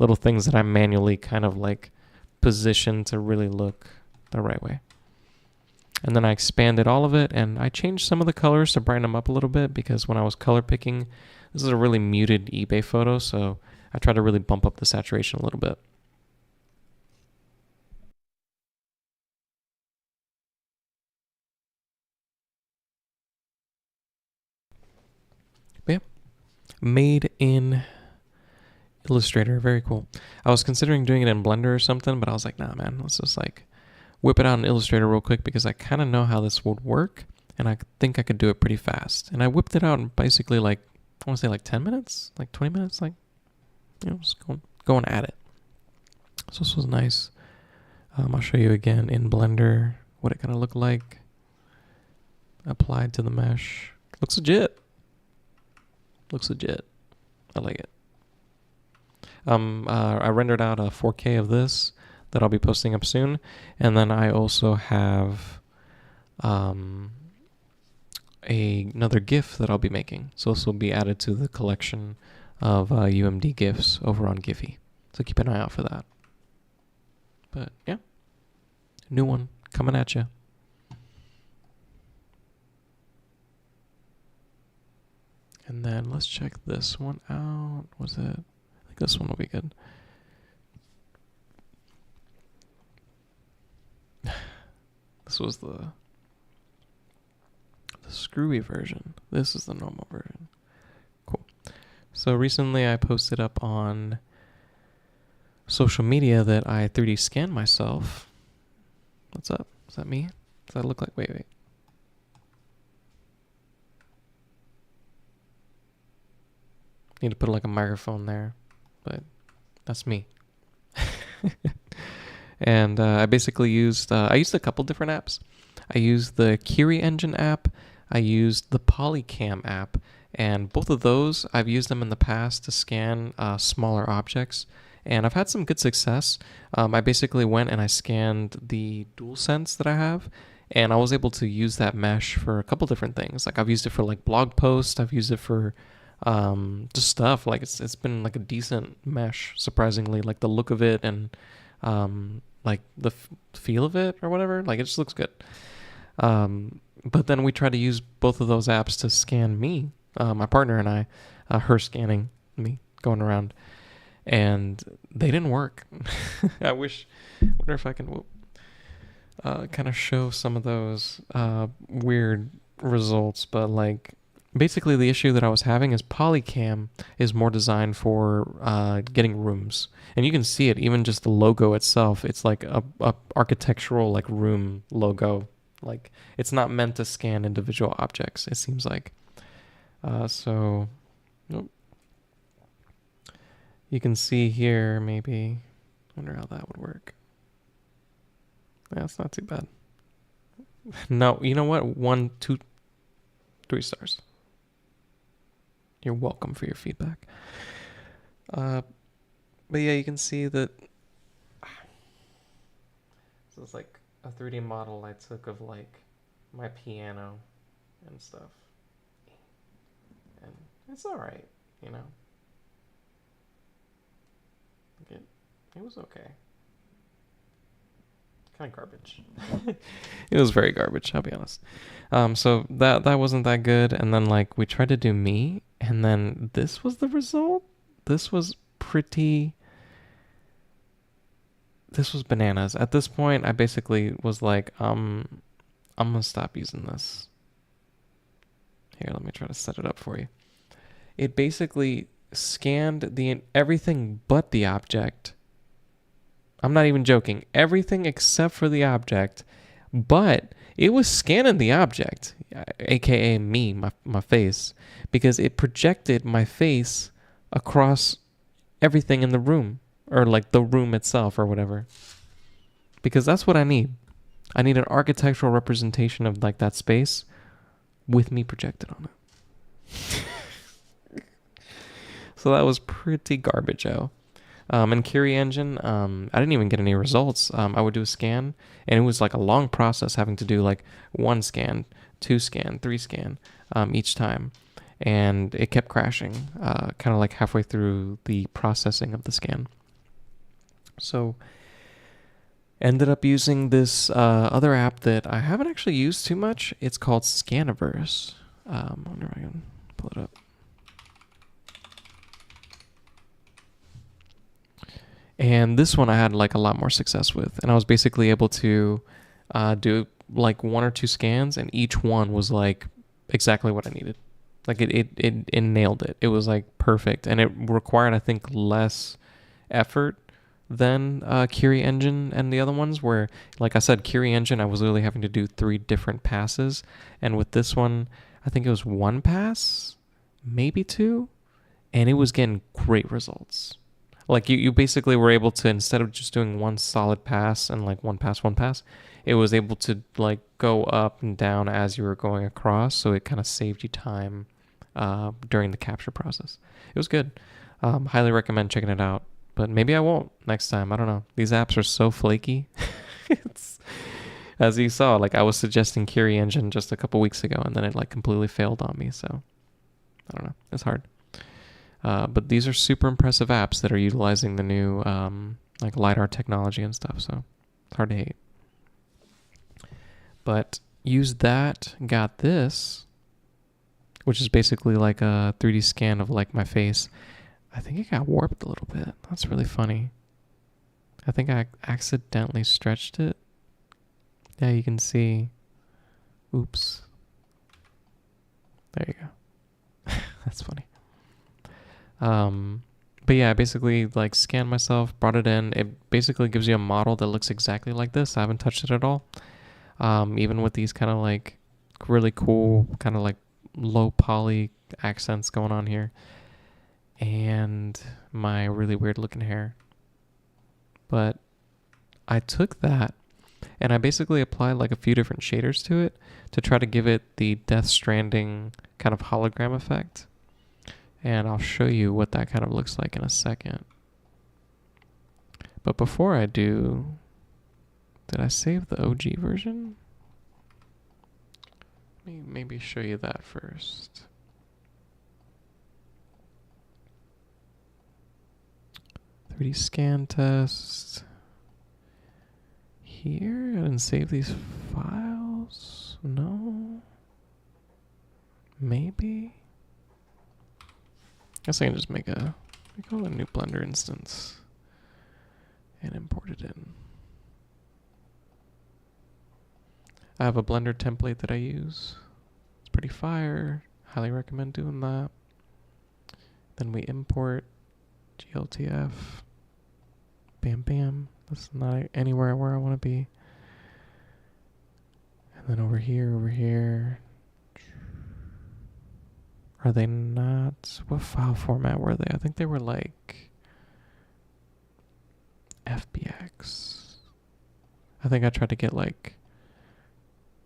little things that I manually kind of like positioned to really look the right way. And then I expanded all of it, and I changed some of the colors to brighten them up a little bit, because when I was color picking, this is a really muted eBay photo, so I tried to really bump up the saturation a little bit. But yeah, made in Illustrator, very cool. I was considering doing it in Blender or something, but I was like, nah, man, let's just like whip it out in Illustrator real quick, because I kind of know how this would work, and I think I could do it pretty fast. And I whipped it out in basically like, I want to say like 10 minutes, like 20 minutes, like, you know, just going at it. So this was nice. I'll show you again in Blender what it kind of looked like applied to the mesh. Looks legit. I like it. I rendered out a 4K of this that I'll be posting up soon, and then I also have another GIF that I'll be making. So this will be added to the collection of UMD GIFs over on Giphy. So keep an eye out for that. But yeah, new one coming at you. And then let's check this one out. Was it? I think this one will be good. This was the screwy version. This is the normal version. Cool. So recently I posted up on social media that I 3D scanned myself. What's up? Is that me? Does that look like... Wait. Need to put like a microphone there, but that's me. And I basically used a couple different apps. I used the Kiri Engine app. I used the Polycam app, and both of those I've used them in the past to scan smaller objects, and I've had some good success. I basically went and I scanned the DualSense that I have, and I was able to use that mesh for a couple different things. Like I've used it for like blog posts. I've used it for just stuff. Like it's been like a decent mesh, surprisingly. Like the look of it and like the feel of it or whatever. Like it just looks good. But then we tried to use both of those apps to scan me, my partner and I, her scanning me, going around, and they didn't work. I wonder if I can kind of show some of those weird results, but like basically the issue that I was having is Polycam is more designed for getting rooms, and you can see it, even just the logo itself. It's like a architectural like room logo. Like it's not meant to scan individual objects, it seems like. So nope. You can see here, maybe. Wonder how that would work. Yeah, it's not too bad. No, you know what? 1, 2, 3 stars. You're welcome for your feedback. But yeah, you can see that. So it's like a 3D model I took of like my piano and stuff, and it's all right, you know. It was okay. Kind of garbage. It was very garbage, I'll be honest. So that wasn't that good, and then like we tried to do me, and then this was the result. this was pretty... This was bananas. At this point, I basically was like, I'm going to stop using this. Here, let me try to set it up for you. It basically scanned everything but the object. I'm not even joking. Everything except for the object, but it was scanning the object, aka me, my face, because it projected my face across everything in the room, or like the room itself or whatever. Because that's what I need. I need an architectural representation of like that space with me projected on it. So that was pretty garbage-o. In Curie Engine, I didn't even get any results. I would do a scan, and it was like a long process having to do like 1 scan, 2 scan, 3 scan each time. And it kept crashing, kind of like halfway through the processing of the scan. So ended up using this other app that I haven't actually used too much. It's called Scaniverse. I wonder if I can pull it up. And this one I had like a lot more success with. And I was basically able to do like 1 or 2 scans, and each one was like exactly what I needed. Like it nailed it. It was like perfect. And it required, I think, less effort than Curie Engine and the other ones, where, like I said, Curie Engine, I was literally having to do 3 different passes. And with this one, I think it was 1 pass, maybe 2. And it was getting great results. Like you basically were able to, instead of just doing 1 solid pass and like 1 pass, it was able to like go up and down as you were going across. So it kind of saved you time during the capture process. It was good. Highly recommend checking it out. But maybe I won't next time. I don't know. These apps are so flaky. It's, as you saw, like I was suggesting Curie Engine just a couple weeks ago, and then it like completely failed on me. So I don't know. It's hard. But these are super impressive apps that are utilizing the new like LiDAR technology and stuff, so it's hard to hate. But used that, got this, which is basically like a 3D scan of like my face. I think it got warped a little bit. That's really funny. I think I accidentally stretched it. Yeah, you can see. Oops. There you go. That's funny. But yeah, I basically like scanned myself, brought it in. It basically gives you a model that looks exactly like this. I haven't touched it at all. Even with these kind of like really cool, kind of like low poly accents going on here. And my really weird looking hair. But I took that and I basically applied like a few different shaders to it to try to give it the Death Stranding kind of hologram effect. And I'll show you what that kind of looks like in a second. But before I do, did I save the OG version? Let me maybe show you that first. .3D scan test. Here, I didn't save these files. No. Maybe. Guess I can just make a new Blender instance and import it in. I have a Blender template that I use. It's pretty fire. Highly recommend doing that. Then we import GLTF. Bam, bam. That's not anywhere where I want to be. And then over here. Are they not? What file format were they? I think they were like FBX. I think I tried to get like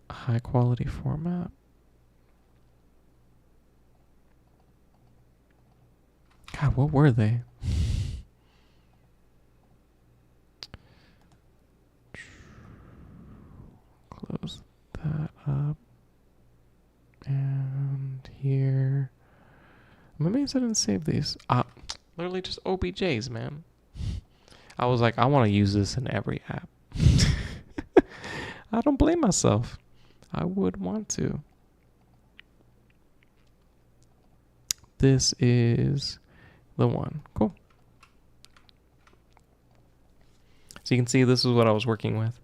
a high quality format. God, what were they? Close that up. And here. I'm amazed I didn't save these. Literally just OBJs, man. I was like, I want to use this in every app. I don't blame myself. I would want to. This is the one. Cool. So you can see this is what I was working with.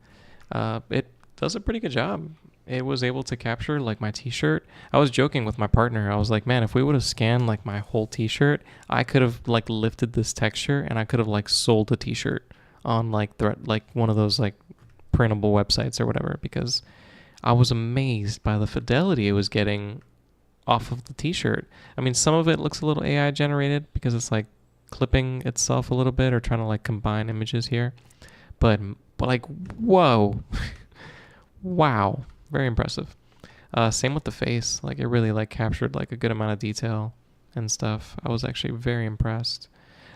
It does a pretty good job. It was able to capture like my t-shirt. I was joking with my partner. I was like, man, if we would have scanned like my whole t-shirt, I could have like lifted this texture and I could have like sold a t-shirt on like like one of those like printable websites or whatever, because I was amazed by the fidelity it was getting off of the t-shirt. I mean, some of it looks a little AI generated because it's like clipping itself a little bit or trying to like combine images here. But like, whoa. Wow. Very impressive. Same with the face. Like, it really like captured like a good amount of detail and stuff. I was actually very impressed.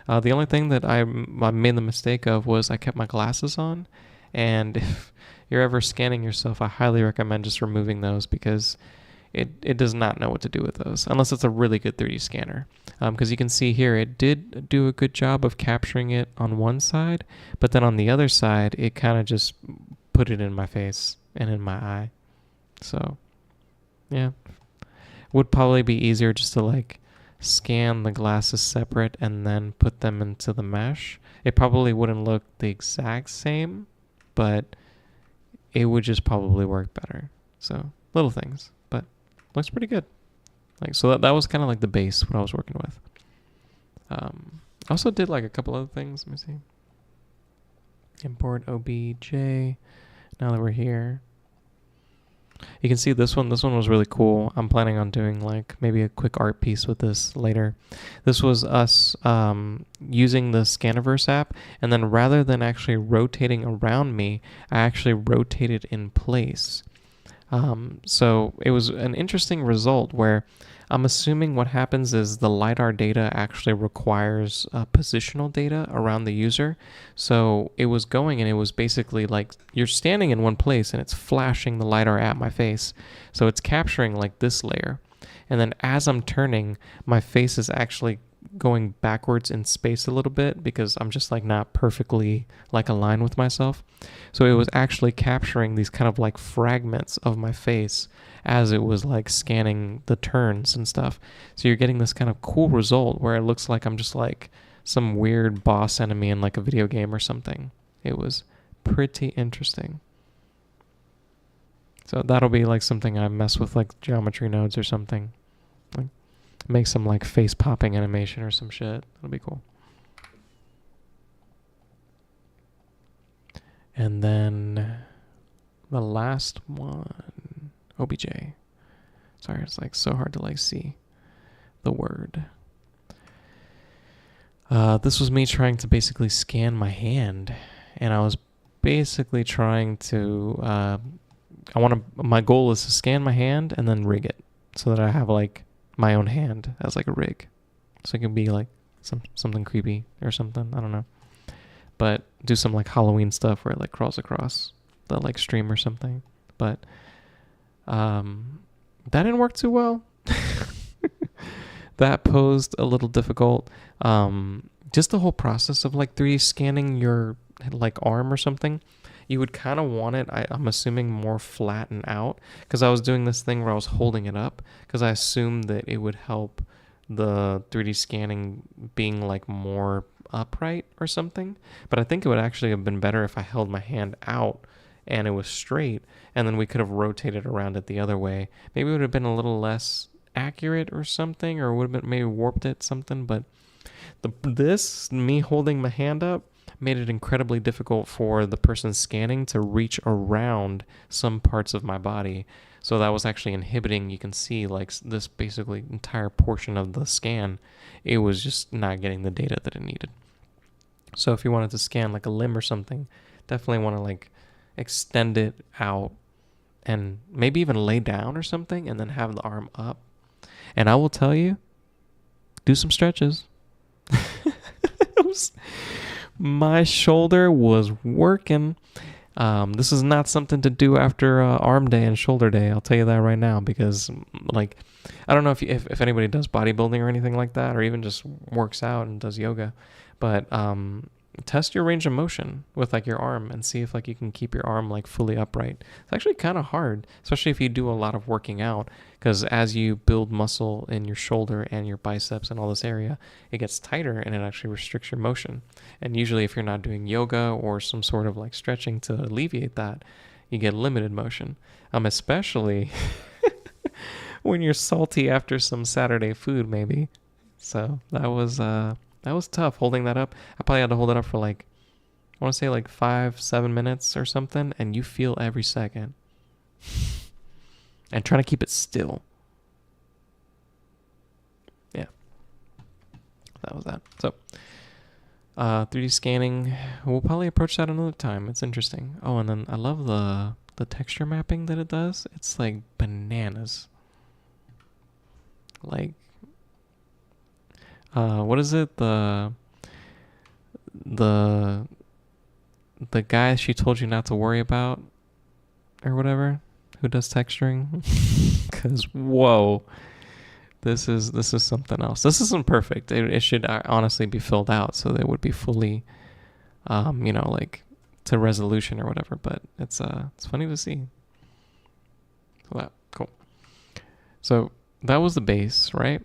The only thing that I made the mistake of was I kept my glasses on. And if you're ever scanning yourself, I highly recommend just removing those, because it does not know what to do with those unless it's a really good 3D scanner. Because you can see here, it did do a good job of capturing it on one side, but then on the other side, it kind of just put it in my face and in my eye. So, yeah. Would probably be easier just to like scan the glasses separate and then put them into the mesh. It probably wouldn't look the exact same, but it would just probably work better. So, little things, but looks pretty good. Like, so that was kind of like the base, what I was working with. I also did like a couple other things. Let me see. Import OBJ. Now that we're here, you can see this one. This one was really cool. I'm planning on doing like maybe a quick art piece with this later. This was us using the Scaniverse app, and then rather than actually rotating around me, I actually rotated in place. So it was an interesting result where I'm assuming what happens is the LiDAR data actually requires positional data around the user. So it was going and it was basically like you're standing in one place and it's flashing the LiDAR at my face. So it's capturing like this layer. And then as I'm turning, my face is actually going backwards in space a little bit because I'm just like not perfectly like aligned with myself. So it was actually capturing these kind of like fragments of my face as it was like scanning the turns and stuff. So you're getting this kind of cool result where it looks like I'm just like some weird boss enemy in like a video game or something. It was pretty interesting. So that'll be like something I mess with like geometry nodes or something. Like make some like face popping animation or some shit. That'll be cool. And then the last one, OBJ. Sorry, it's like so hard to like see the word. This was me trying to basically scan my hand, and I was basically trying to. My goal is to scan my hand and then rig it so that I have like my own hand as like a rig, so it can be like something creepy or something. I don't know, but do some like Halloween stuff where it like crawls across the like stream or something. But that didn't work too well. That posed a little difficult. Just the whole process of like 3D scanning your like arm or something, you would kind of want it, I'm assuming, more flattened out, because I was doing this thing where I was holding it up because I assumed that it would help the 3D scanning being like more upright or something. But I think it would actually have been better if I held my hand out and it was straight, and then we could have rotated around it the other way. Maybe it would have been a little less accurate or something, or would have been maybe warped it something. But me holding my hand up made it incredibly difficult for the person scanning to reach around some parts of my body. So that was actually inhibiting. You can see like this basically entire portion of the scan, it was just not getting the data that it needed. So if you wanted to scan like a limb or something, definitely want to like extend it out and maybe even lay down or something and then have the arm up. And I will tell you, do some stretches. My shoulder was working. This is not something to do after arm day and shoulder day. I'll tell you that right now, because like, I don't know if anybody does bodybuilding or anything like that, or even just works out and does yoga, but test your range of motion with like your arm and see if like you can keep your arm like fully upright. It's actually kind of hard, especially if you do a lot of working out, because as you build muscle in your shoulder and your biceps and all this area, it gets tighter and it actually restricts your motion. And usually if you're not doing yoga or some sort of like stretching to alleviate that, you get limited motion. Especially when you're salty after some Saturday food maybe. So that was tough holding that up. I probably had to hold it up for like, I want to say like 5-7 minutes or something, and you feel every second. And trying to keep it still. Yeah. That was that. So, 3D scanning, we'll probably approach that another time. It's interesting. Oh, and then I love the texture mapping that it does. It's like bananas. Like, what is it? The guy she told you not to worry about or whatever, who does texturing. Cause whoa, this is something else. This isn't perfect. It should honestly be filled out so that it would be fully, like to resolution or whatever. But it's funny to see. So that cool. So that was the base, right?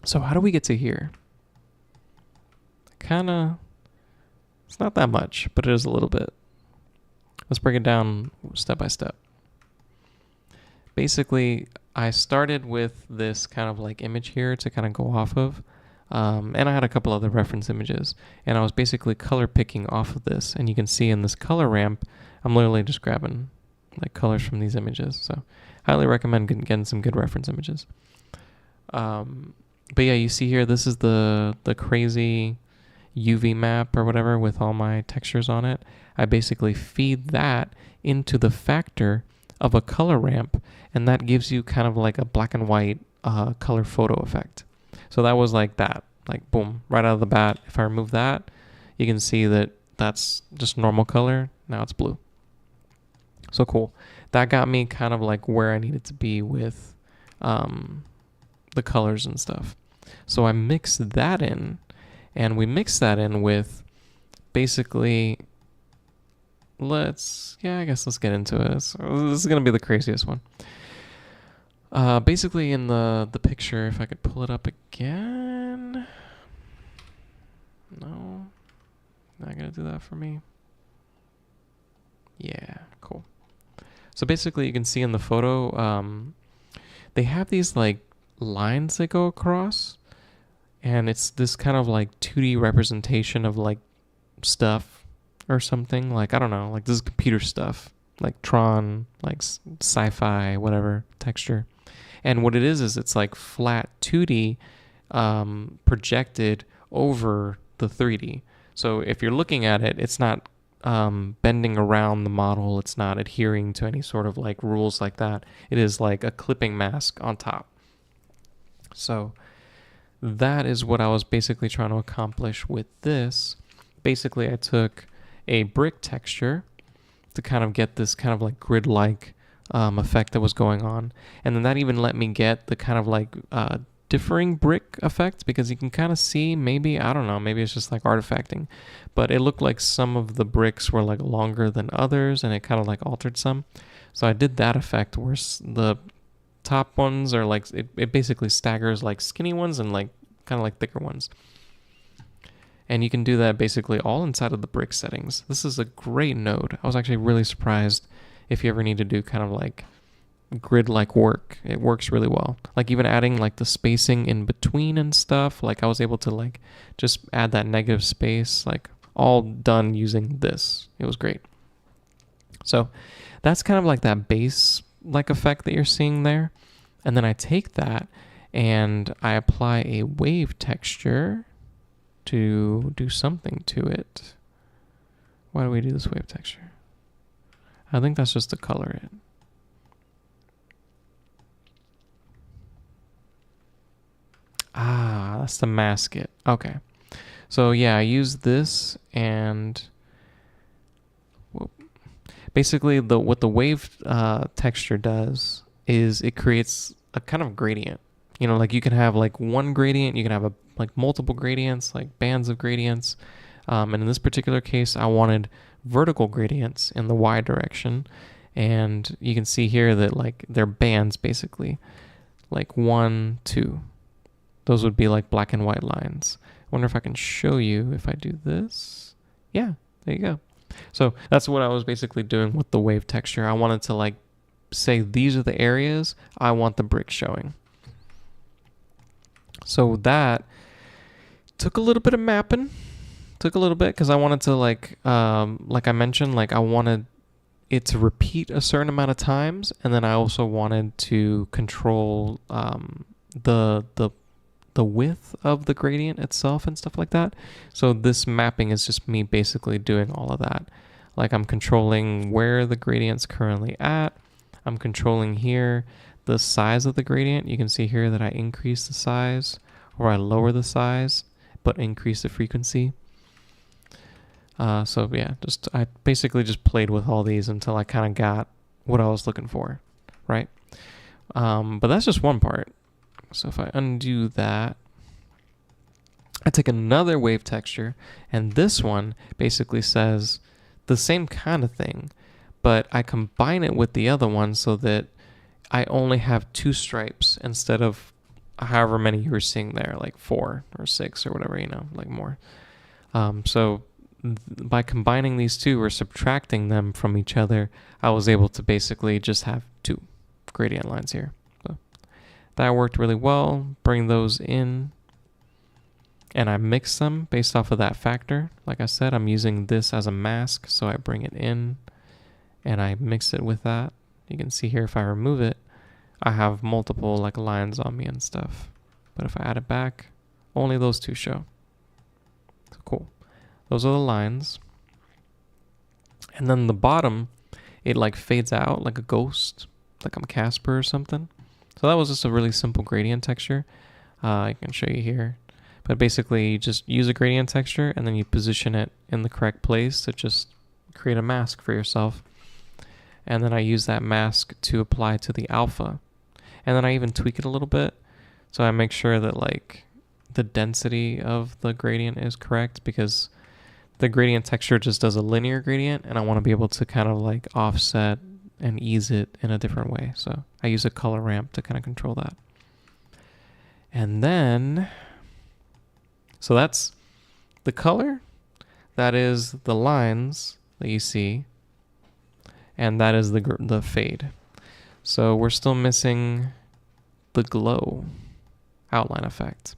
So how do we get to here? It's not that much, but it is a little bit. Let's break it down step by step. Basically, I started with this kind of like image here to kind of go off of. And I had a couple other reference images. And I was basically color picking off of this. And you can see in this color ramp, I'm literally just grabbing like colors from these images. So highly recommend getting some good reference images. But yeah, you see here, this is the crazy UV map or whatever with all my textures on it. I basically feed that into the factor of a color ramp, and that gives you kind of like a black and white color photo effect. So that was like that, like boom, right out of the bat. If I remove that, you can see that that's just normal color. Now it's blue. So cool. That got me kind of like where I needed to be with the colors and stuff. So I mixed that in, and we mixed that in with basically, let's get into it. This is going to be the craziest one. Basically in the picture, if I could pull it up again. No, not going to do that for me. Yeah, cool. So basically you can see in the photo, they have these like lines that go across, and it's this kind of like 2D representation of like stuff or something. Like, I don't know, like this is computer stuff, like Tron, like sci-fi, whatever texture. And what it is it's like flat 2D projected over the 3D. So if you're looking at it, it's not bending around the model. It's not adhering to any sort of like rules like that. It is like a clipping mask on top. So that is what I was basically trying to accomplish with this. Basically, I took a brick texture to kind of get this kind of like grid-like effect that was going on. And then that even let me get the kind of like differing brick effect, because you can kind of see, maybe, I don't know, maybe it's just like artifacting, but it looked like some of the bricks were like longer than others, and it kind of like altered some. So I did that effect where the top ones are like, it basically staggers like skinny ones and like kind of like thicker ones. And you can do that basically all inside of the brick settings. This is a great node. I was actually really surprised. If you ever need to do kind of like grid-like work, it works really well. Like even adding like the spacing in between and stuff, like I was able to like just add that negative space, like all done using this. It was great. So that's kind of like that base like effect that you're seeing there. And then I take that and I apply a wave texture to do something to it. Why do we do this wave texture? I think that's just to color it. Ah, that's to mask it. Okay. So yeah, I use this, and basically what the wave texture does is it creates a kind of gradient. Like you can have like one gradient, you can have like multiple gradients, like bands of gradients. And in this particular case, I wanted vertical gradients in the Y direction. And you can see here that like they're bands basically, like 1, 2. Those would be like black and white lines. I wonder if I can show you if I do this. Yeah, there you go. So that's what I was basically doing with the wave texture. I wanted to like say these are the areas I want the brick showing. So that took a little bit of mapping. Took a little bit because I wanted to like I mentioned, like I wanted it to repeat a certain amount of times, and then I also wanted to control the width of the gradient itself and stuff like that. So this mapping is just me basically doing all of that. Like I'm controlling where the gradient's currently at. I'm controlling here the size of the gradient. You can see here that I increase the size or I lower the size but increase the frequency. So yeah, I basically just played with all these until I kind of got what I was looking for, right? But that's just one part. So if I undo that, I take another wave texture, and this one basically says the same kind of thing, but I combine it with the other one so that I only have 2 stripes instead of however many you were seeing there, like 4 or 6 or whatever, like more. So by combining these 2 or subtracting them from each other, I was able to basically just have 2 gradient lines here. So that worked really well. Bring those in, and I mix them based off of that factor. Like I said, I'm using this as a mask, so I bring it in and I mix it with that. You can see here if I remove it, I have multiple like lines on me and stuff. But if I add it back, only those 2 show. So cool. Those are the lines. And then the bottom, it like fades out like a ghost, like I'm Casper or something. So that was just a really simple gradient texture. I can show you here. But basically you just use a gradient texture and then you position it in the correct place to just create a mask for yourself. And then I use that mask to apply to the alpha. And then I even tweak it a little bit. So I make sure that like the density of the gradient is correct, because the gradient texture just does a linear gradient and I want to be able to kind of like offset and ease it in a different way. So I use a color ramp to kind of control that. And then, so that's the color, that is the lines that you see, and that is the fade. So we're still missing the glow outline effect.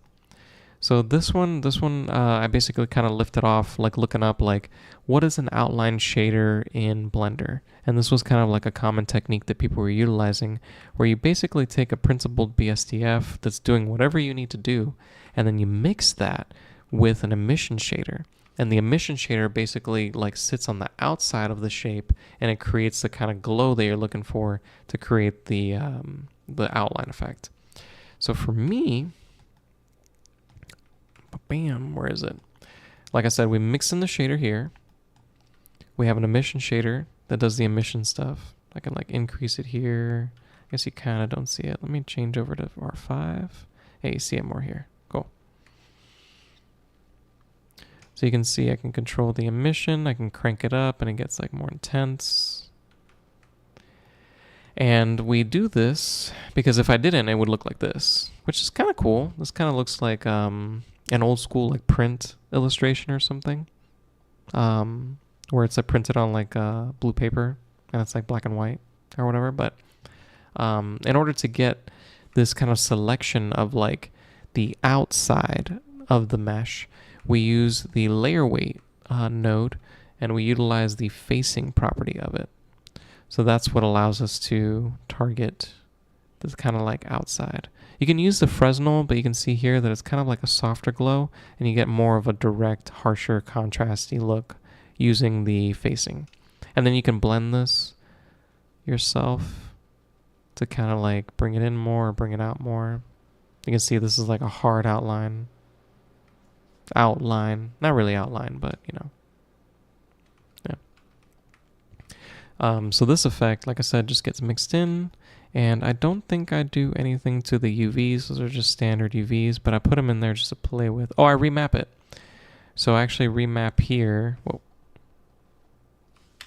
So this one, I basically kind of lifted off, like looking up like what is an outline shader in Blender. And this was kind of like a common technique that people were utilizing, where you basically take a principled BSDF that's doing whatever you need to do, and then you mix that with an emission shader. And the emission shader basically like sits on the outside of the shape, and it creates the kind of glow that you're looking for to create the outline effect. So for me, bam, where is it? Like I said, we mix in the shader here. We have an emission shader that does the emission stuff. I can like increase it here. I guess you kind of don't see it. Let me change over to R5. Hey, you see it more here. Cool. So you can see I can control the emission. I can crank it up and it gets like more intense. And we do this because if I didn't, it would look like this, which is kind of cool. This kind of looks like an old school like print illustration or something, where it's like printed on like blue paper and it's like black and white or whatever. But in order to get this kind of selection of like the outside of the mesh, we use the layer weight node, and we utilize the facing property of it. So that's what allows us to target this kind of like outside. You can use the Fresnel, but you can see here that it's kind of like a softer glow, and you get more of a direct, harsher, contrasty look using the facing. And then you can blend this yourself to kind of like bring it in more, bring it out more. You can see this is like a hard outline. Not really outline, but you know. So this effect, like I said, just gets mixed in, and I don't think I do anything to the UVs. Those are just standard UVs, but I put them in there just to play with. Oh, I remap it. So I actually remap here. Whoa.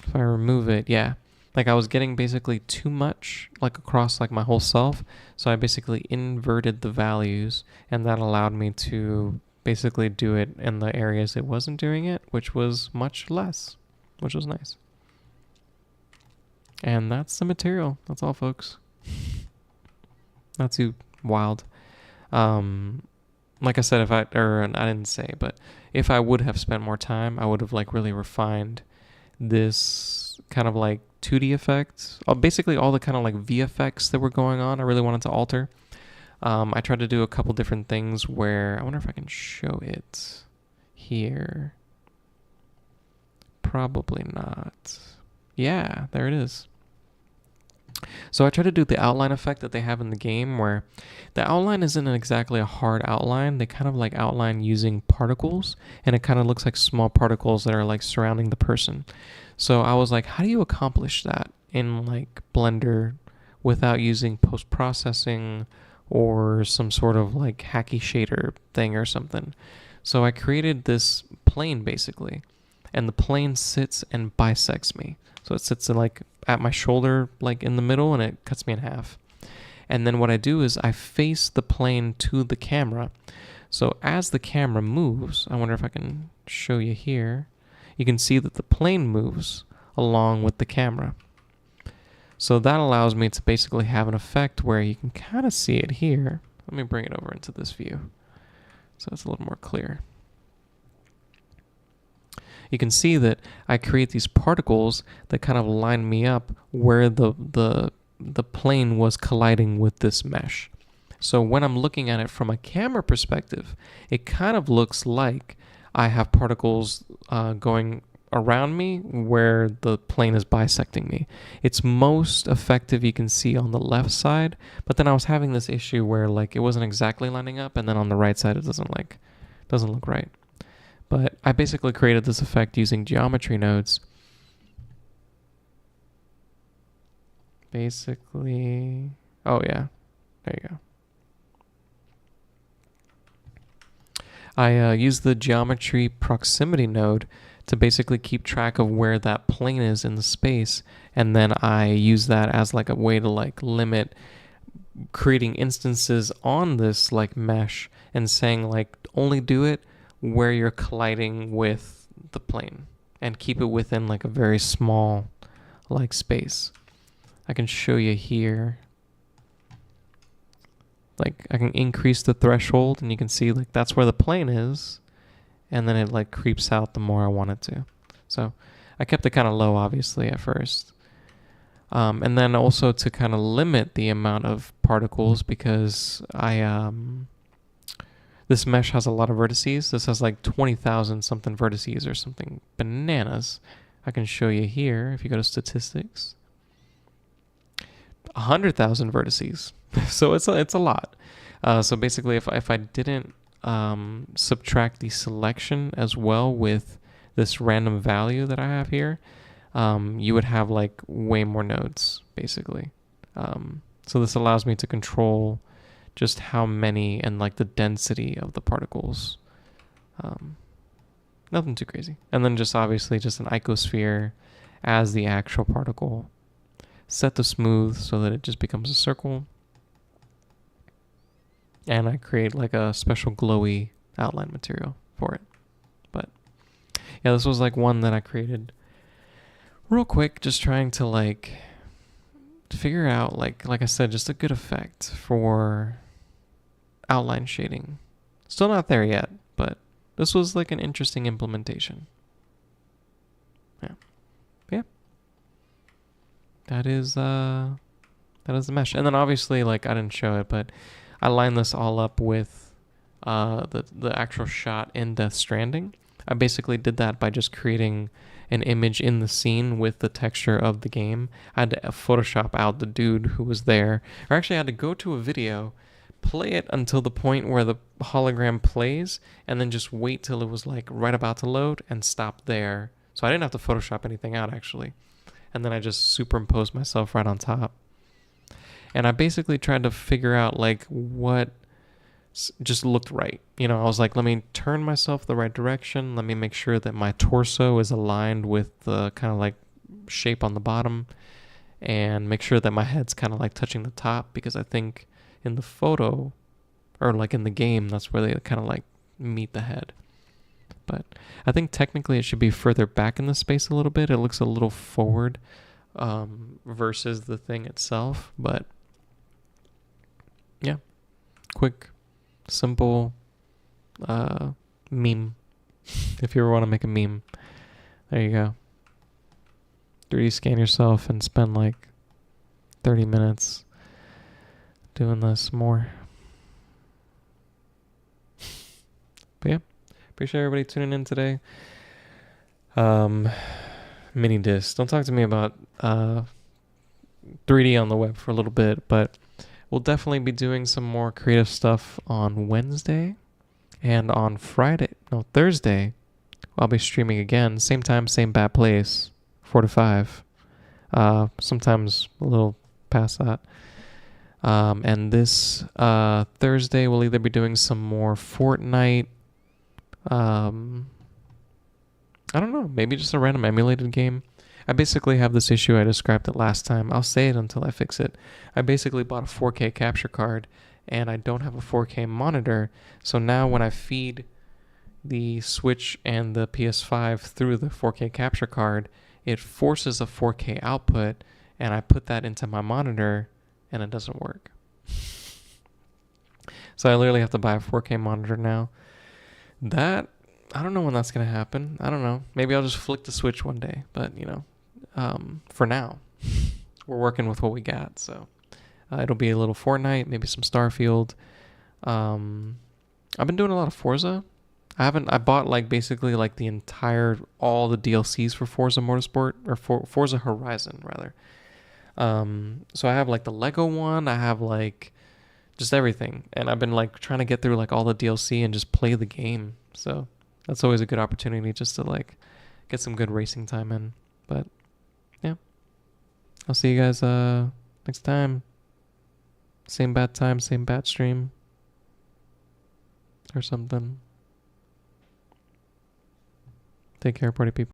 If I remove it, yeah. Like I was getting basically too much like across like my whole self. So I basically inverted the values, and that allowed me to basically do it in the areas it wasn't doing it, which was much less, which was nice. And that's the material. That's all, folks. Not too wild. Like I said, I didn't say, but if I would have spent more time, I would have like really refined this kind of like 2D effects. Basically all the kind of like VFX that were going on, I really wanted to alter. I tried to do a couple different things where, I wonder if I can show it here. Probably not. Yeah, there it is. So I try to do the outline effect that they have in the game, where the outline isn't exactly a hard outline. They kind of like outline using particles, and it kind of looks like small particles that are like surrounding the person. So I was like, how do you accomplish that in like Blender without using post-processing or some sort of like hacky shader thing or something? So I created this plane basically, and the plane sits and bisects me. So it sits in like at my shoulder, like in the middle, and it cuts me in half. And then what I do is I face the plane to the camera. So as the camera moves, I wonder if I can show you here. You can see that the plane moves along with the camera. So that allows me to basically have an effect where you can kind of see it here. Let me bring it over into this view so it's a little more clear. You can see that I create these particles that kind of line me up where the plane was colliding with this mesh. So when I'm looking at it from a camera perspective, it kind of looks like I have particles going around me where the plane is bisecting me. It's most effective, you can see, on the left side, but then I was having this issue where like it wasn't exactly lining up, and then on the right side it doesn't look right. But I basically created this effect using geometry nodes. Basically, oh yeah, there you go. I use the geometry proximity node to basically keep track of where that plane is in the space, and then I use that as like a way to like limit creating instances on this like mesh and saying like only do it where you're colliding with the plane and keep it within like a very small like space. I can show you here. Like I can increase the threshold, and you can see like that's where the plane is, and then it like creeps out the more I want it to. So I kept it kind of low obviously at first. And then also to kind of limit the amount of particles, because this mesh has a lot of vertices. This has like 20,000 something vertices or something bananas. I can show you here if you go to statistics. 100,000 vertices. So it's a lot. So basically, if I didn't subtract the selection as well with this random value that I have here, you would have like way more nodes basically. So this allows me to control just how many and like the density of the particles. Nothing too crazy. And then just obviously just an icosphere as the actual particle. Set the smooth so that it just becomes a circle. And I create like a special glowy outline material for it. But yeah, this was like one that I created real quick, just trying to like figure out like I said, just a good effect for outline shading. Still not there yet, but this was like an interesting implementation. Yeah. That is the mesh. And then obviously, like I didn't show it, but I lined this all up with the actual shot in Death Stranding. I basically did that by just creating an image in the scene with the texture of the game. I had to Photoshop out the dude who was there. Or actually I had to go to a video, play it until the point where the hologram plays, and then just wait till it was like right about to load and stop there. So I didn't have to Photoshop anything out actually. And then I just superimposed myself right on top. And I basically tried to figure out like what just looked right. You know, I was like, let me turn myself the right direction. Let me make sure that my torso is aligned with the kind of like shape on the bottom, and make sure that my head's kind of like touching the top, because I think in the photo or like in the game, that's where they kind of like meet the head. But I think technically it should be further back in the space a little bit. It looks a little forward versus the thing itself. But yeah, quick, simple meme. If you ever want to make a meme, there you go. 3D scan yourself and spend like 30 minutes doing this more. But yeah, appreciate everybody tuning in today. Mini disc. Don't talk to me about 3D on the web for a little bit, but we'll definitely be doing some more creative stuff on Wednesday, and on Thursday, I'll be streaming again. Same time, same bad place, 4 to 5. Sometimes a little past that. And this Thursday, we'll either be doing some more Fortnite. I don't know, maybe just a random emulated game. I basically have this issue. I described it last time. I'll say it until I fix it. I basically bought a 4K capture card, and I don't have a 4K monitor. So now when I feed the Switch and the PS5 through the 4K capture card, it forces a 4K output, and I put that into my monitor, and it doesn't work. So I literally have to buy a 4K monitor now. I don't know when that's going to happen. I don't know. Maybe I'll just flick the Switch one day. But, for now, we're working with what we got. So it'll be a little Fortnite, maybe some Starfield. I've been doing a lot of Forza. I bought basically all the DLCs for Forza Motorsport, or Forza Horizon rather. So I have the Lego one. I have just everything. And I've been trying to get through all the DLC and just play the game. So that's always a good opportunity just to get some good racing time in. But yeah, I'll see you guys next time. Same bad time, same bad stream or something. Take care, party people.